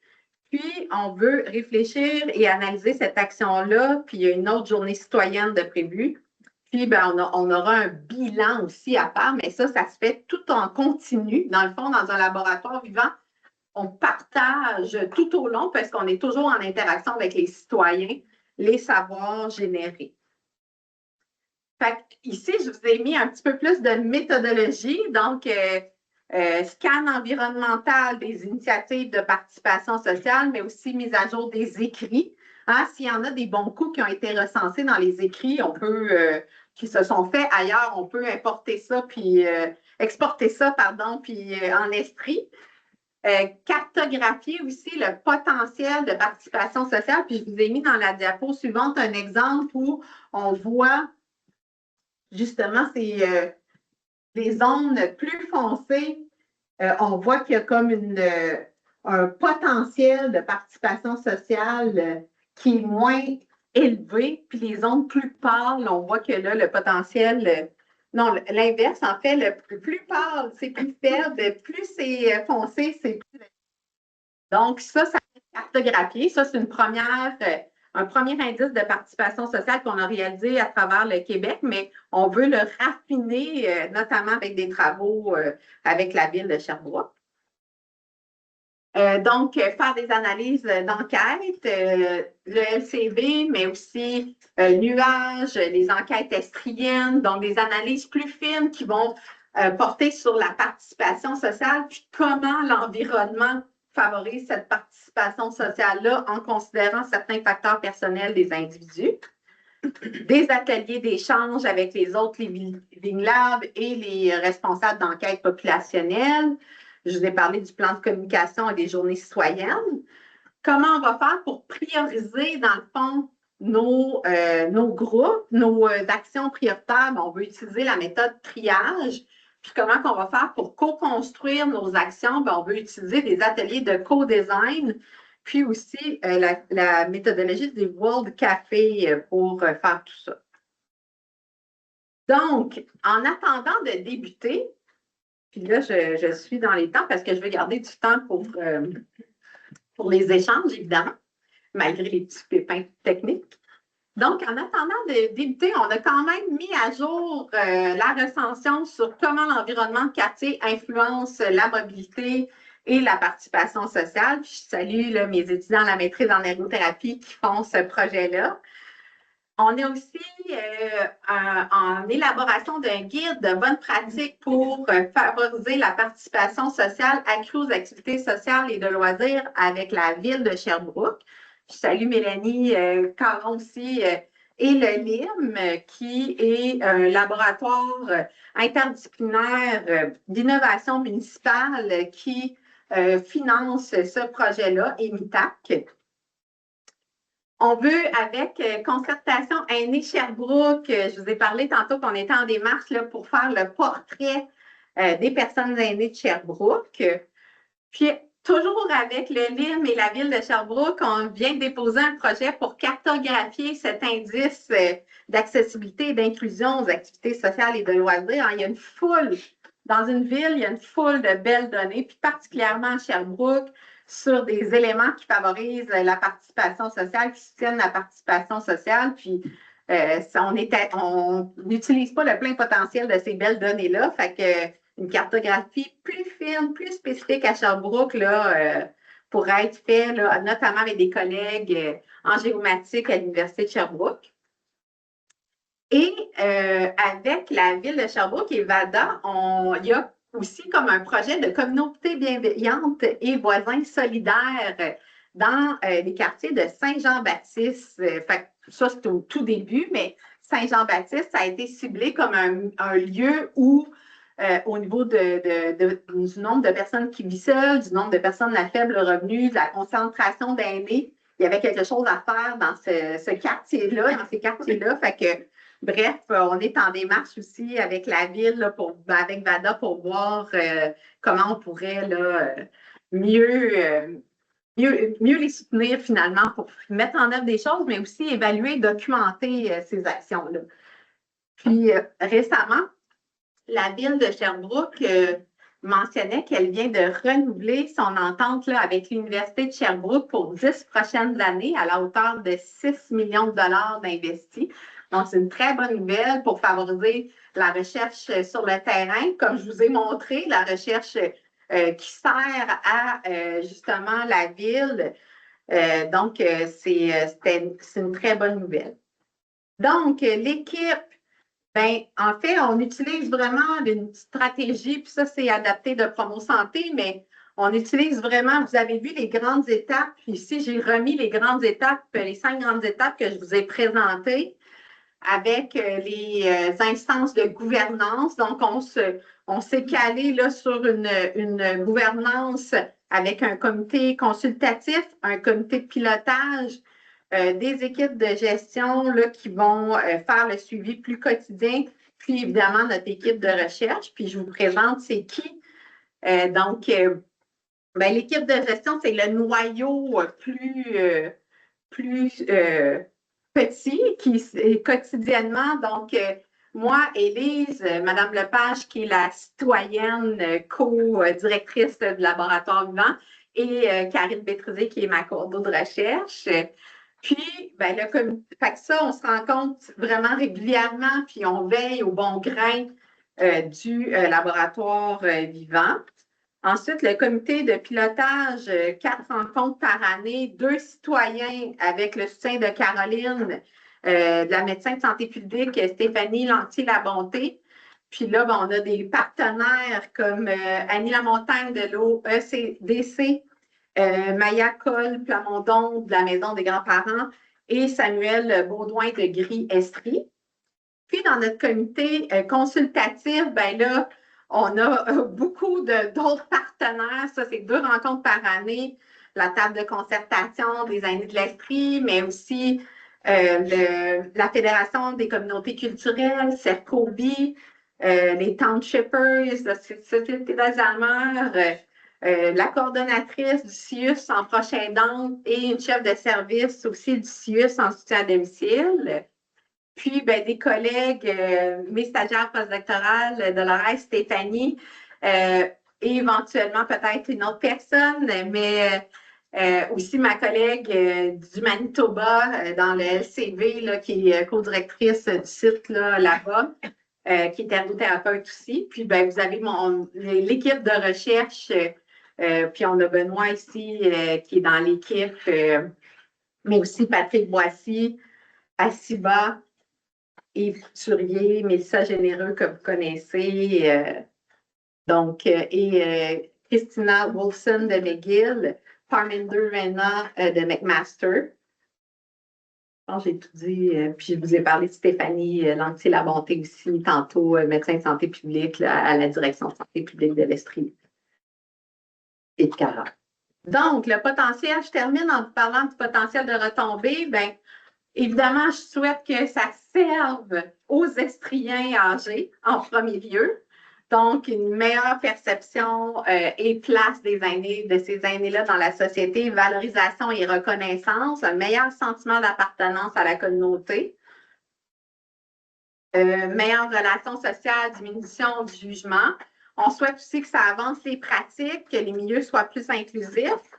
[SPEAKER 2] Puis, on veut réfléchir et analyser cette action-là, puis il y a une autre journée citoyenne de prévue. Puis, ben, on aura un bilan aussi à part, mais ça se fait tout en continu. Dans le fond, dans un laboratoire vivant, on partage tout au long parce qu'on est toujours en interaction avec les citoyens, les savoirs générés. Fait ici, je vous ai mis un petit peu plus de méthodologie. Donc, scan environnemental des initiatives de participation sociale, mais aussi mise à jour des écrits. Hein, s'il y en a des bons coups qui ont été recensés dans les écrits, qui se sont faits ailleurs, on peut importer ça, puis exporter ça, pardon, puis en Estrie. Cartographier aussi le potentiel de participation sociale. Puis je vous ai mis dans la diapo suivante un exemple où on voit justement les zones plus foncées. On voit qu'il y a comme un potentiel de participation sociale qui est moins élevé, puis les zones plus pâles, on voit que là, le potentiel, non, l'inverse, en fait, le plus pâle, c'est plus faible, plus c'est foncé, c'est plus. Donc, ça est cartographié. Ça, c'est un premier indice de participation sociale qu'on a réalisé à travers le Québec, mais on veut le raffiner, notamment avec des travaux avec la ville de Sherbrooke. Donc, faire des analyses d'enquête, le LCV, mais aussi nuages, les enquêtes estriennes, donc des analyses plus fines qui vont porter sur la participation sociale, puis comment l'environnement favorise cette participation sociale-là en considérant certains facteurs personnels des individus. Des ateliers d'échange avec les autres Living Lab et les responsables d'enquête populationnelle. Je vous ai parlé du plan de communication et des journées citoyennes. Comment on va faire pour prioriser, dans le fond, nos groupes, nos actions prioritaires? On veut utiliser la méthode triage. Puis comment on va faire pour co-construire nos actions? On veut utiliser des ateliers de co-design, puis aussi la méthodologie du World Café pour faire tout ça. Donc, en attendant de débuter, puis là, je suis dans les temps parce que je veux garder du temps pour les échanges, évidemment, malgré les petits pépins techniques. Donc, en attendant de débuter, on a quand même mis à jour la recension sur comment l'environnement de quartier influence la mobilité et la participation sociale. Puis je salue là, mes étudiants à la maîtrise en ergothérapie qui font ce projet-là. On est aussi en élaboration d'un guide de bonnes pratiques pour favoriser la participation sociale accrue aux activités sociales et de loisirs avec la ville de Sherbrooke. Je salue Mélanie Caron aussi et le LIM, qui est un laboratoire interdisciplinaire d'innovation municipale qui finance ce projet-là, EMITAC. On veut, avec Concertation Aînés Sherbrooke, je vous ai parlé tantôt qu'on était en démarche là, pour faire le portrait des personnes aînées de Sherbrooke. Puis, toujours avec le LIM et la ville de Sherbrooke, on vient de déposer un projet pour cartographier cet indice d'accessibilité et d'inclusion aux activités sociales et de loisirs. Il y a une foule, dans une ville, il y a une foule de belles données, puis particulièrement à Sherbrooke, sur des éléments qui favorisent la participation sociale, qui soutiennent la participation sociale. Puis, on n'utilise pas le plein potentiel de ces belles données-là. Fait que une cartographie plus fine, plus spécifique à Sherbrooke, là, pourrait être faite, là, notamment avec des collègues en géomatique à l'Université de Sherbrooke. Et avec la ville de Sherbrooke et VADA, il y a aussi comme un projet de communauté bienveillante et voisins solidaires dans les quartiers de Saint-Jean-Baptiste. Ça, c'est au tout début, mais Saint-Jean-Baptiste, ça a été ciblé comme un lieu où, au niveau du nombre de personnes qui vivent seules, du nombre de personnes à faible revenu, de la concentration d'aînés, il y avait quelque chose à faire dans ce quartier-là, dans ces quartiers-là. Fait que, bref, on est en démarche aussi avec la ville, là, avec VADA, pour voir comment on pourrait là, mieux les soutenir finalement pour mettre en œuvre des choses, mais aussi évaluer, documenter ces actions-là. Puis récemment, la ville de Sherbrooke mentionnait qu'elle vient de renouveler son entente là, avec l'Université de Sherbrooke pour 10 prochaines années à la hauteur de 6 millions de dollars d'investis. Donc, c'est une très bonne nouvelle pour favoriser la recherche sur le terrain. Comme je vous ai montré, la recherche qui sert à justement la ville. Donc, c'est une très bonne nouvelle. Donc, l'équipe, bien, en fait, on utilise vraiment une stratégie, puis ça, c'est adapté de Promo Santé, mais on utilise vraiment, vous avez vu les grandes étapes. Ici, j'ai remis les grandes étapes, les 5 grandes étapes que je vous ai présentées avec les instances de gouvernance. Donc, on s'est calé là, sur une gouvernance avec un comité consultatif, un comité de pilotage, des équipes de gestion là, qui vont faire le suivi plus quotidien, puis évidemment notre équipe de recherche. Puis je vous présente c'est qui. Donc, ben, l'équipe de gestion, c'est le noyau plus petit qui quotidiennement. Donc, moi, Élise, Madame Lepage, qui est la citoyenne co-directrice du laboratoire vivant, et Karine Bétrizé, qui est ma coordo de recherche. Puis, ben, fait que ça, on se rencontre vraiment régulièrement, puis on veille au bon grain du laboratoire vivant. Ensuite, le comité de pilotage, 4 rencontres par année, 2 citoyens avec le soutien de Caroline, de la médecin de santé publique, Stéphanie Lantier-Labonté. Puis là, ben, on a des partenaires comme Annie Lamontagne de l'OECDC, Maya Cole-Plamondon de la Maison des grands-parents et Samuel Baudouin de Gris-Estrie. Puis, dans notre comité consultatif, ben là, on a beaucoup d'autres partenaires. Ça, c'est 2 rencontres par année. La table de concertation des aînés de l'Estrie, mais aussi la Fédération des communautés culturelles, CERCOBI, les Townshippers, la Société d'Alzheimer, la coordonnatrice du CIUS en proche aidante et une chef de service aussi du CIUS en soutien à domicile. Puis, ben, des collègues, mes stagiaires postdoctorales, Dolores, Stéphanie, et éventuellement peut-être une autre personne, mais aussi ma collègue du Manitoba dans le LCV, là, qui est co-directrice du site là-bas, qui est ergothérapeute aussi. Puis, ben, vous avez l'équipe de recherche, puis on a Benoît ici qui est dans l'équipe, mais aussi Patrick Boissy, Asiba, Yves Couturier, Mélissa Généreux, que vous connaissez, et Christina Wilson de McGill, Parminder Rena de McMaster. J'ai tout dit, puis je vous ai parlé de Stéphanie Lantier-Labonté aussi, tantôt médecin de santé publique là, à la direction de santé publique de l'Estrie et de Cara. Donc, le potentiel, je termine en vous parlant du potentiel de retombée. Bien, évidemment, je souhaite que ça serve aux Estriens âgés en premier lieu. Donc, une meilleure perception et place des aînés, de ces aînés-là dans la société, valorisation et reconnaissance, un meilleur sentiment d'appartenance à la communauté, meilleure relation sociale, diminution du jugement. On souhaite aussi que ça avance les pratiques, que les milieux soient plus inclusifs.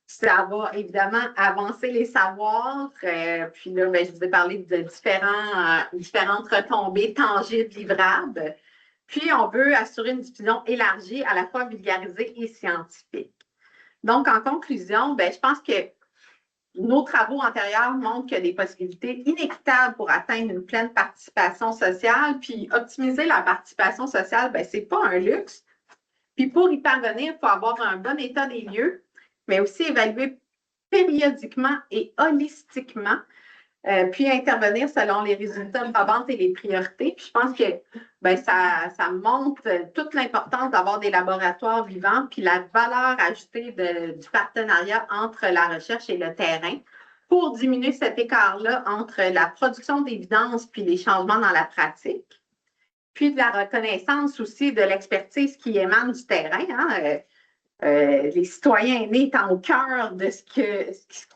[SPEAKER 2] Ça va évidemment avancer les savoirs. Puis là, ben, je vous ai parlé de différentes retombées tangibles, livrables. Puis, on veut assurer une diffusion élargie, à la fois vulgarisée et scientifique. Donc, en conclusion, ben, je pense que nos travaux antérieurs montrent qu'il y a des possibilités inéquitables pour atteindre une pleine participation sociale. Puis, optimiser la participation sociale, ben, ce n'est pas un luxe. Puis, pour y parvenir, il faut avoir un bon état des lieux, mais aussi évaluer périodiquement et holistiquement, puis intervenir selon les résultats probants et les priorités. Puis je pense que ben, ça montre toute l'importance d'avoir des laboratoires vivants, puis la valeur ajoutée du partenariat entre la recherche et le terrain pour diminuer cet écart-là entre la production d'évidence puis les changements dans la pratique. Puis de la reconnaissance aussi de l'expertise qui émane du terrain. Hein, les citoyens aînés étant au cœur de ce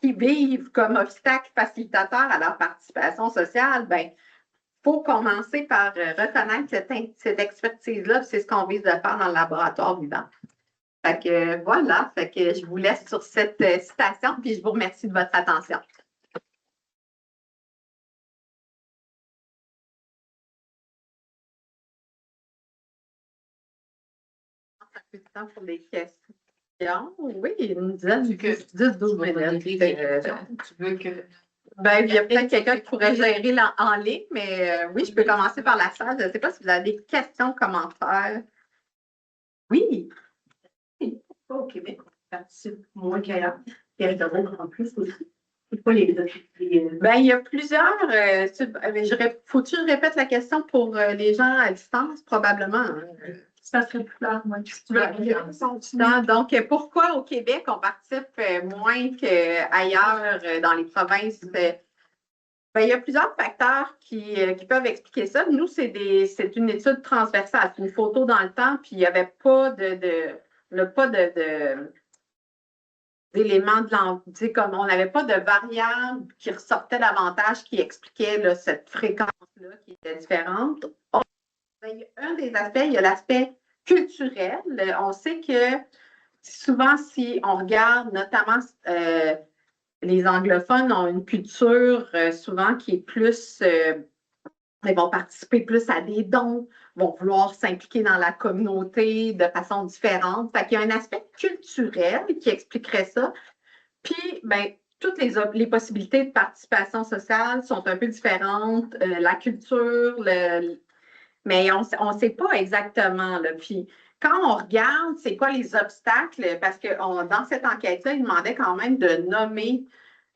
[SPEAKER 2] qu'ils vivent comme obstacle facilitateur à leur participation sociale, bien, il faut commencer par reconnaître cette expertise-là, c'est ce qu'on vise de faire dans le laboratoire vivant. Fait que voilà, fait que je vous laisse sur cette citation, puis je vous remercie de votre attention. Un peu de temps pour les questions. Oui, une dizaine, 10-12 minutes.
[SPEAKER 3] Tu veux que.
[SPEAKER 2] Ben, il y a peut-être quelqu'un qui pourrait gérer en ligne, mais oui, je peux commencer par la salle. Je ne sais pas si vous avez des questions, commentaires. Oui.
[SPEAKER 3] Pas au Québec, on participe moins qu'ailleurs. Il y a en plus aussi. C'est pas les
[SPEAKER 2] Ben, il y a plusieurs. Faut-tu que je répète la question pour les gens à distance, probablement?
[SPEAKER 3] Ça serait plus clair, moi. Si tu
[SPEAKER 2] veux. Donc, pourquoi au Québec, on participe moins qu'ailleurs dans les provinces? Ben, il y a plusieurs facteurs qui peuvent expliquer ça. Nous, c'est une étude transversale. C'est une photo dans le temps, puis il n'y avait pas d'éléments de l'environnement, comme on n'avait pas de variables qui ressortaient davantage, qui expliquaient là, cette fréquence-là qui était différente. Un des aspects, il y a l'aspect culturel. On sait que souvent, si on regarde notamment les anglophones ont une culture souvent qui est plus, ils vont participer plus à des dons, vont vouloir s'impliquer dans la communauté de façon différente. Fait qu'il y a un aspect culturel qui expliquerait ça. Puis, ben, toutes les possibilités de participation sociale sont un peu différentes. La culture, mais on ne sait pas exactement. Là. Puis, quand on regarde, c'est quoi les obstacles, parce que dans cette enquête-là, il demandait quand même de nommer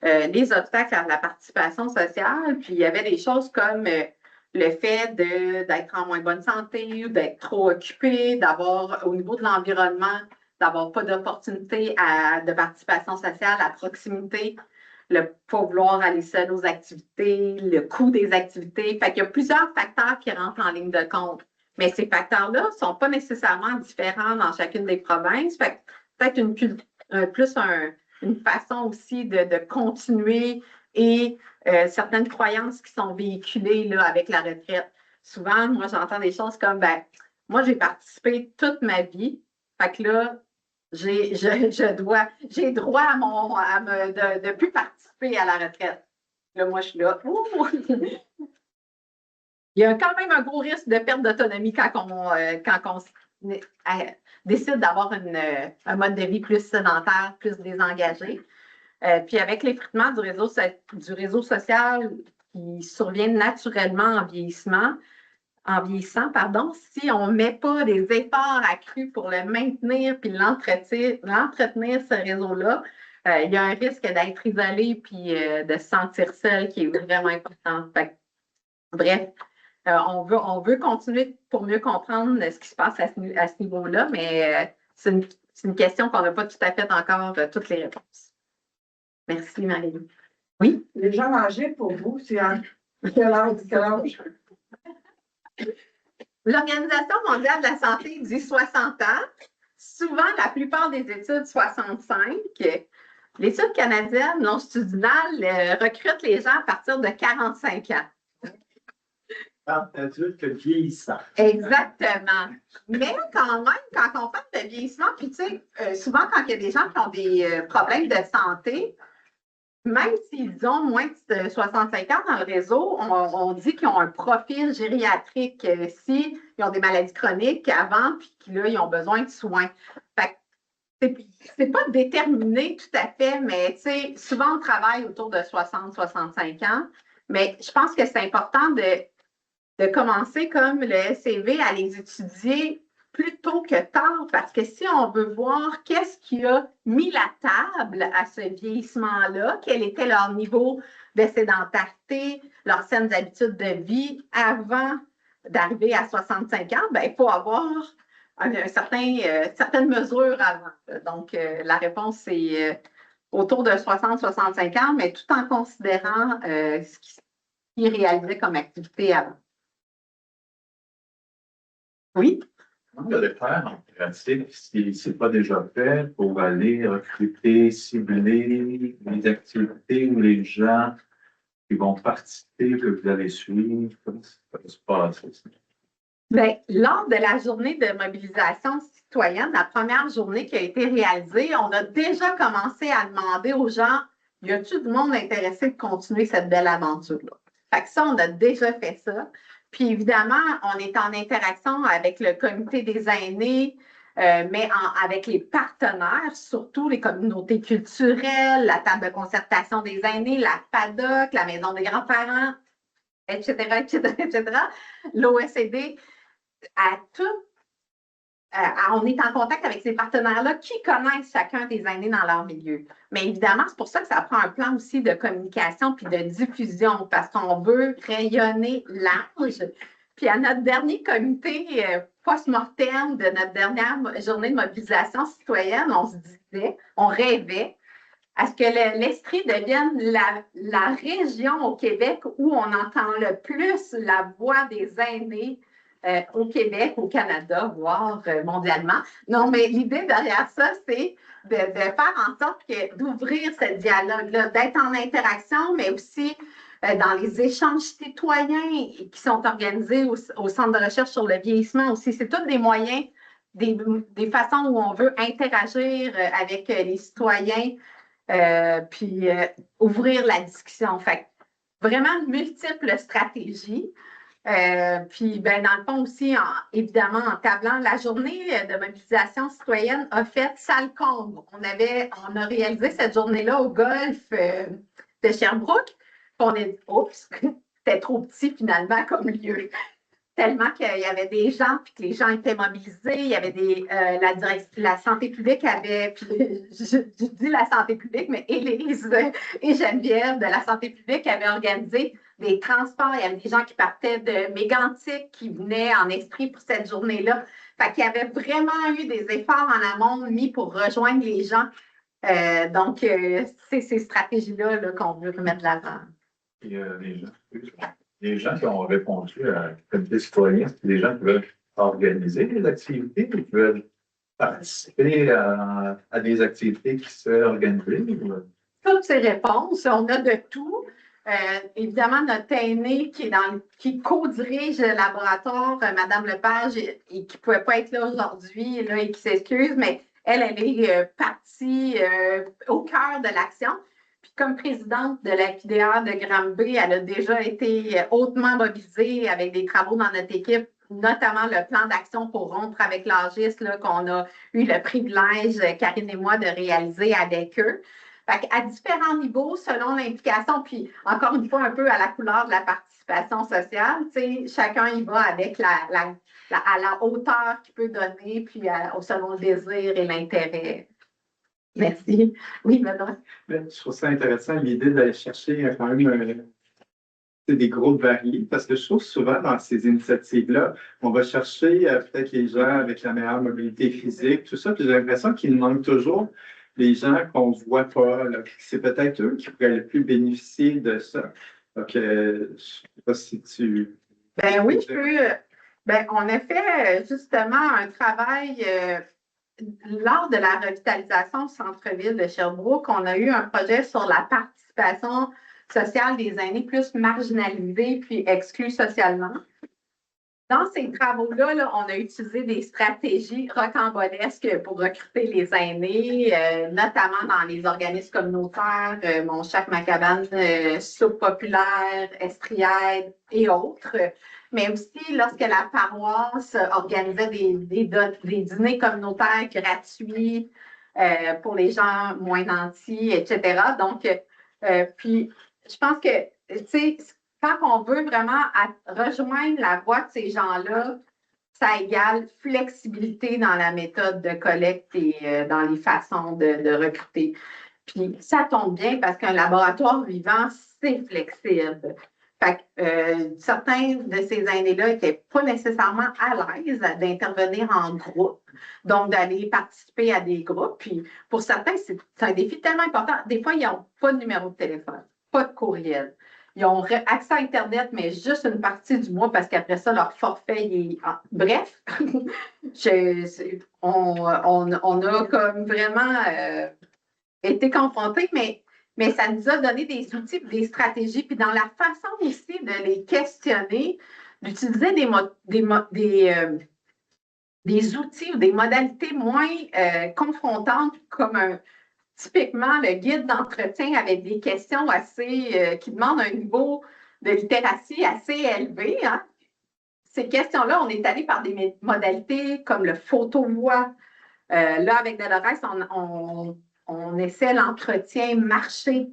[SPEAKER 2] les obstacles à la participation sociale. Puis, il y avait des choses comme le fait d'être en moins bonne santé ou d'être trop occupé, d'avoir, au niveau de l'environnement, d'avoir pas d'opportunité de participation sociale à proximité, le pas vouloir aller seul aux activités, le coût des activités. Fait qu'il y a plusieurs facteurs qui rentrent en ligne de compte. Mais ces facteurs-là ne sont pas nécessairement différents dans chacune des provinces. Fait que peut-être une façon aussi de continuer et certaines croyances qui sont véhiculées là, avec la retraite. Souvent, moi, j'entends des choses comme, ben, moi, j'ai participé toute ma vie. Fait que là, j'ai droit de plus participer à la retraite. Là, moi, je suis là. Ouh! Il y a quand même un gros risque de perte d'autonomie quand on décide d'avoir un mode de vie plus sédentaire, plus désengagé. Puis avec l'effritement du réseau social qui survient naturellement en vieillissant, si on ne met pas des efforts accrus pour le maintenir puis l'entretenir, ce réseau-là, il y a un risque d'être isolé puis de se sentir seul qui est vraiment important. Bref, on veut continuer pour mieux comprendre ce qui se passe à ce niveau-là, mais c'est une question qu'on n'a pas tout à fait encore toutes les réponses. Merci, Marie. Oui?
[SPEAKER 3] Les gens âgés, pour vous, c'est à quel âge?
[SPEAKER 2] L'Organisation mondiale de la santé dit 60 ans. Souvent, la plupart des études 65. L'étude canadienne longitudinale recrute les gens à partir de 45 ans.
[SPEAKER 5] Adulte vieillissant.
[SPEAKER 2] Exactement. Mais quand même, quand on parle de vieillissement, puis tu sais, souvent quand il y a des gens qui ont des problèmes de santé, même s'ils ont moins de 65 ans dans le réseau, on dit qu'ils ont un profil gériatrique s'ils ont des maladies chroniques avant, puis que là, ils ont besoin de soins. Fait que c'est pas déterminé tout à fait, mais tu sais, souvent on travaille autour de 60-65 ans, mais je pense que c'est important de commencer comme le SCV à les étudier plus tôt que tard, parce que si on veut voir qu'est-ce qui a mis la table à ce vieillissement-là, quel était leur niveau de sédentarité, leurs saines habitudes de vie avant d'arriver à 65 ans, ben, il faut avoir certaines mesures avant. Donc, la réponse, c'est autour de 60-65 ans, mais tout en considérant ce qui est réalisé comme activité avant. Oui?
[SPEAKER 5] Comment de le faire en pratique si ce n'est pas déjà fait pour aller recruter, cibler les activités ou les gens qui vont participer, que vous allez suivre? Comment ça se passe?
[SPEAKER 2] Bien, lors de la journée de mobilisation citoyenne, la première journée qui a été réalisée, on a déjà commencé à demander aux gens, y a-t-il du monde intéressé de continuer cette belle aventure-là? Fait que ça, on a déjà fait ça. Puis évidemment, on est en interaction avec le comité des aînés, mais avec les partenaires, surtout les communautés culturelles, la table de concertation des aînés, la PADOC, la maison des grands-parents, etc., l'OSCD, on est en contact avec ces partenaires-là qui connaissent chacun des aînés dans leur milieu. Mais évidemment, c'est pour ça que ça prend un plan aussi de communication puis de diffusion parce qu'on veut rayonner large. Puis à notre dernier comité post-mortem de notre dernière journée de mobilisation citoyenne, on se disait, on rêvait à ce que l'Estrie devienne la région au Québec où on entend le plus la voix des aînés au Québec, au Canada, voire mondialement. Non, mais l'idée derrière ça, c'est de faire en sorte d'ouvrir ce dialogue-là, d'être en interaction, mais aussi dans les échanges citoyens qui sont organisés au Centre de recherche sur le vieillissement aussi. C'est tous des moyens, des façons où on veut interagir avec les citoyens, puis ouvrir la discussion. Fait vraiment multiples stratégies. Puis, ben, dans le fond aussi, évidemment, en tablant, la journée de mobilisation citoyenne a fait salle comble. On a réalisé cette journée-là au golf de Sherbrooke. Puis on est dit, oups, c'était trop petit finalement comme lieu. Tellement qu'il y avait des gens, puis que les gens étaient mobilisés. Il y avait la santé publique avait, puis je dis la santé publique, mais Élise et Geneviève de la santé publique avaient organisé des transports. Il y avait des gens qui partaient de Mégantic, qui venaient en esprit pour cette journée-là. Fait qu'il y avait vraiment eu des efforts en amont mis pour rejoindre les gens. Donc, c'est ces stratégies-là là, qu'on veut remettre de l'avant.
[SPEAKER 5] Et les gens qui ont répondu à la comité citoyen, c'est des gens qui veulent organiser des activités ou qui veulent participer à des activités qui seraient organisées?
[SPEAKER 2] Toutes ces réponses, on a de tout. Évidemment, notre aînée qui co-dirige le laboratoire, Mme Lepage, et qui ne pouvait pas être là aujourd'hui et qui s'excuse, mais elle est partie au cœur de l'action. Puis comme présidente de la QDR de Granby, elle a déjà été hautement mobilisée avec des travaux dans notre équipe, notamment le plan d'action pour rompre avec l'âgisme qu'on a eu le privilège, Karine et moi, de réaliser avec eux. Fait à différents niveaux, selon l'implication, puis encore une fois, un peu à la couleur de la participation sociale, chacun y va avec à la hauteur qu'il peut donner, puis selon le désir et l'intérêt. Merci. Oui, madame.
[SPEAKER 6] Je trouve ça intéressant, l'idée d'aller chercher quand même des groupes variés, parce que je trouve souvent dans ces initiatives-là, on va chercher peut-être les gens avec la meilleure mobilité physique, tout ça, puis j'ai l'impression qu'il manque toujours les gens qu'on ne voit pas. C'est peut-être eux qui pourraient le plus bénéficier de ça. Donc, je ne sais pas si tu...
[SPEAKER 2] Ben oui, je peux. Ben, on a fait justement un travail lors de la revitalisation au centre-ville de Sherbrooke. On a eu un projet sur la participation sociale des aînés plus marginalisés puis exclus socialement. Dans ces travaux-là, on a utilisé des stratégies rocambolesques pour recruter les aînés, notamment dans les organismes communautaires, Mon Chac Macabane, Soupe Populaire, Estriade et autres. Mais aussi lorsque la paroisse organisait des dîners communautaires gratuits pour les gens moins nantis, etc. Donc, puis, je pense que, tu sais, quand on veut vraiment rejoindre la voix de ces gens-là, ça égale flexibilité dans la méthode de collecte et dans les façons de recruter. Puis ça tombe bien parce qu'un laboratoire vivant, c'est flexible. Fait que, certains de ces aînés-là n'étaient pas nécessairement à l'aise d'intervenir en groupe, donc d'aller participer à des groupes. Puis pour certains, c'est un défi tellement important. Des fois, ils n'ont pas de numéro de téléphone, pas de courriel. Ils ont accès à Internet, mais juste une partie du mois parce qu'après ça, leur forfait est... Bref, on a comme vraiment été confrontés, mais ça nous a donné des outils, des stratégies, puis dans la façon aussi de les questionner, d'utiliser des outils ou des modalités moins confrontantes comme typiquement le guide d'entretien avec des questions qui demandent un niveau de littératie assez élevé. Hein. Ces questions-là, on est allé par des modalités comme le photo-voix. Là, avec Dolores, on essaie l'entretien marché.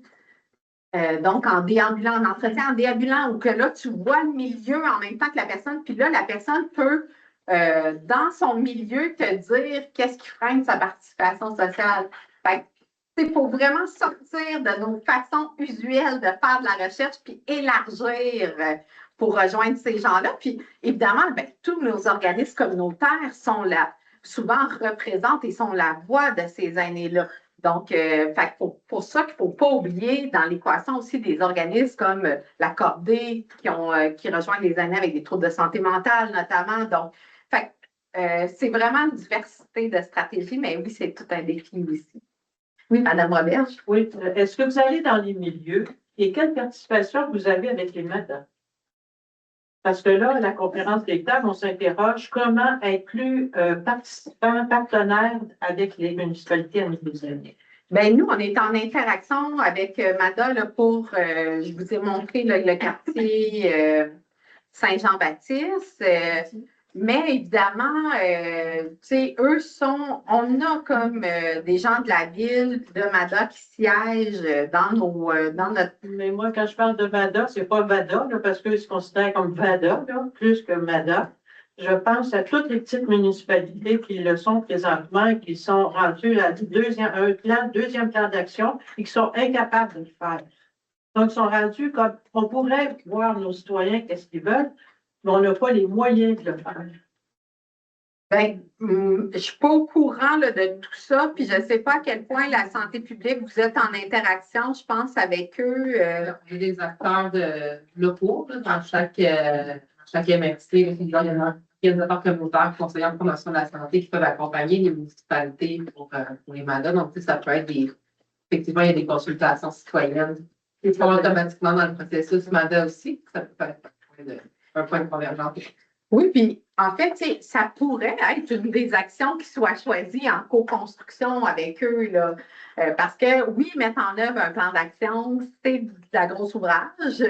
[SPEAKER 2] Donc, en déambulant, en entretien en déambulant, où que là, tu vois le milieu en même temps que la personne, puis là, la personne peut, dans son milieu, te dire qu'est-ce qui freine sa participation sociale. Fait il faut vraiment sortir de nos façons usuelles de faire de la recherche puis élargir pour rejoindre ces gens-là. Puis évidemment, tous nos organismes communautaires sont là, souvent représentent et sont la voix de ces aînés-là. Donc, fait que pour ça qu'il ne faut pas oublier dans l'équation aussi des organismes comme la Cordée qui rejoignent les années avec des troubles de santé mentale notamment. Donc, fait que, c'est vraiment une diversité de stratégies, mais oui, c'est tout un défi aussi. Oui, Madame Roberge.
[SPEAKER 7] Oui. Est-ce que vous allez dans les milieux et quelle participation vous avez avec les MADA? Parce que là, à la conférence des tables, on s'interroge comment être plus participant, partenaire avec les municipalités à niveau des années.
[SPEAKER 2] Bien, nous, on est en interaction avec MADA là, pour, je vous ai montré là, le quartier Saint-Jean-Baptiste. Mais évidemment, tu sais, on a comme des gens de la ville, de MADA qui siègent dans notre.
[SPEAKER 7] Mais moi, quand je parle de MADA, c'est pas VADA, là, parce qu'ils se considèrent comme VADA, là, plus que MADA. Je pense à toutes les petites municipalités qui le sont présentement, qui sont rendues à deuxième plan d'action et qui sont incapables de le faire. Donc, ils sont rendus comme, on pourrait voir nos citoyens qu'est-ce qu'ils veulent, mais on n'a pas les moyens de le faire.
[SPEAKER 2] Bien, je ne suis pas au courant là, de tout ça, puis je ne sais pas à quel point la santé publique, vous êtes en interaction, je pense, avec eux.
[SPEAKER 8] Il y a des acteurs locaux là, dans chaque MRC. Il y a des acteurs communautaires, conseillers en promotion de la santé qui peuvent accompagner les municipalités pour les mandats. Donc, ça peut être effectivement, il y a des consultations citoyennes qui sont automatiquement dans le processus mandat aussi. Ça peut être un point de convergence.
[SPEAKER 2] Oui, puis en fait, ça pourrait être une des actions qui soit choisie en co-construction avec eux, là. Parce que oui, mettre en œuvre un plan d'action, c'est de la grosse ouvrage.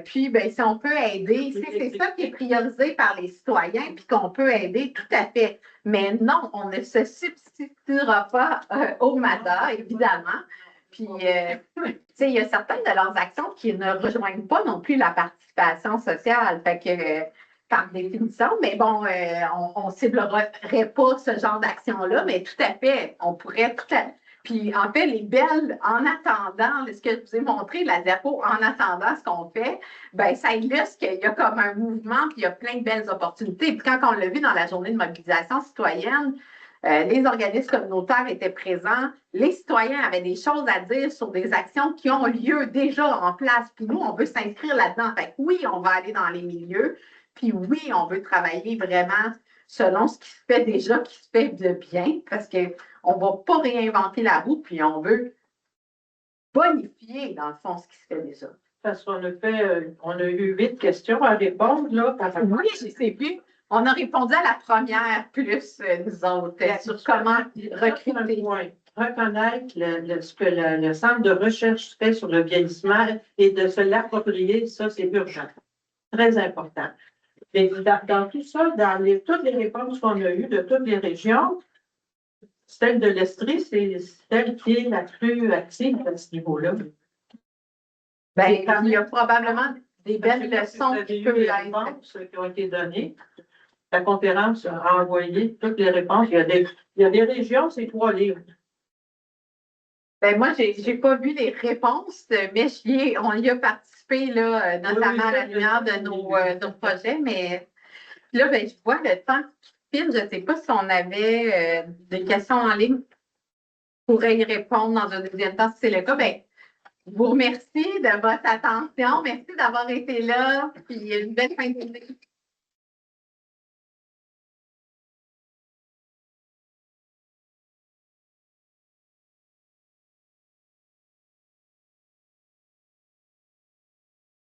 [SPEAKER 2] Puis, ben, si on peut aider, c'est ça qui est priorisé par les citoyens, puis qu'on peut aider, tout à fait. Mais non, on ne se substituera pas au MADA, évidemment. Puis, il y a certaines de leurs actions qui ne rejoignent pas non plus la participation sociale. Fait que, par définition, mais bon, on ne ciblerait pas ce genre d'action-là, mais tout à fait, on pourrait tout à fait. Puis, en fait, les belles, en attendant, ce que je vous ai montré, la diapo, en attendant ce qu'on fait, bien, ça illustre qu'il y a comme un mouvement, puis il y a plein de belles opportunités. Puis, quand on l'a vu dans la journée de mobilisation citoyenne, les organismes communautaires étaient présents, les citoyens avaient des choses à dire sur des actions qui ont lieu déjà en place. Puis nous, on veut s'inscrire là-dedans. Fait que oui, on va aller dans les milieux, puis oui, on veut travailler vraiment selon ce qui se fait déjà, qui se fait de bien, parce qu'on ne va pas réinventer la roue, puis on veut bonifier, dans le fond, ce qui se fait déjà.
[SPEAKER 7] Parce qu'on on a eu 8 questions à répondre, là.
[SPEAKER 2] Oui, je sais plus. On a répondu à la première, plus nous autres, sur comment recruter.
[SPEAKER 7] Reconnaître ce que le centre de recherche fait sur le vieillissement et de se l'approprier, ça, c'est urgent. Très important. Et dans tout ça, toutes les réponses qu'on a eues de toutes les régions, celle de l'Estrie, c'est celle qui est la plus active à ce niveau-là.
[SPEAKER 2] Bien, il y a probablement des belles leçons qui peuvent
[SPEAKER 7] être. Qui ont été données. La conférence a envoyé toutes les réponses. Il y a des régions, c'est 3 livres.
[SPEAKER 2] Ben moi, je n'ai pas vu les réponses, mais on y a participé, là, notamment à la lumière de nos projets. Mais là, ben, je vois le temps qui file. Je ne sais pas si on avait des questions en ligne. On pourrait y répondre dans un deuxième temps si c'est le cas. Ben, je vous remercie de votre attention. Merci d'avoir été là. Puis une belle fin de journée.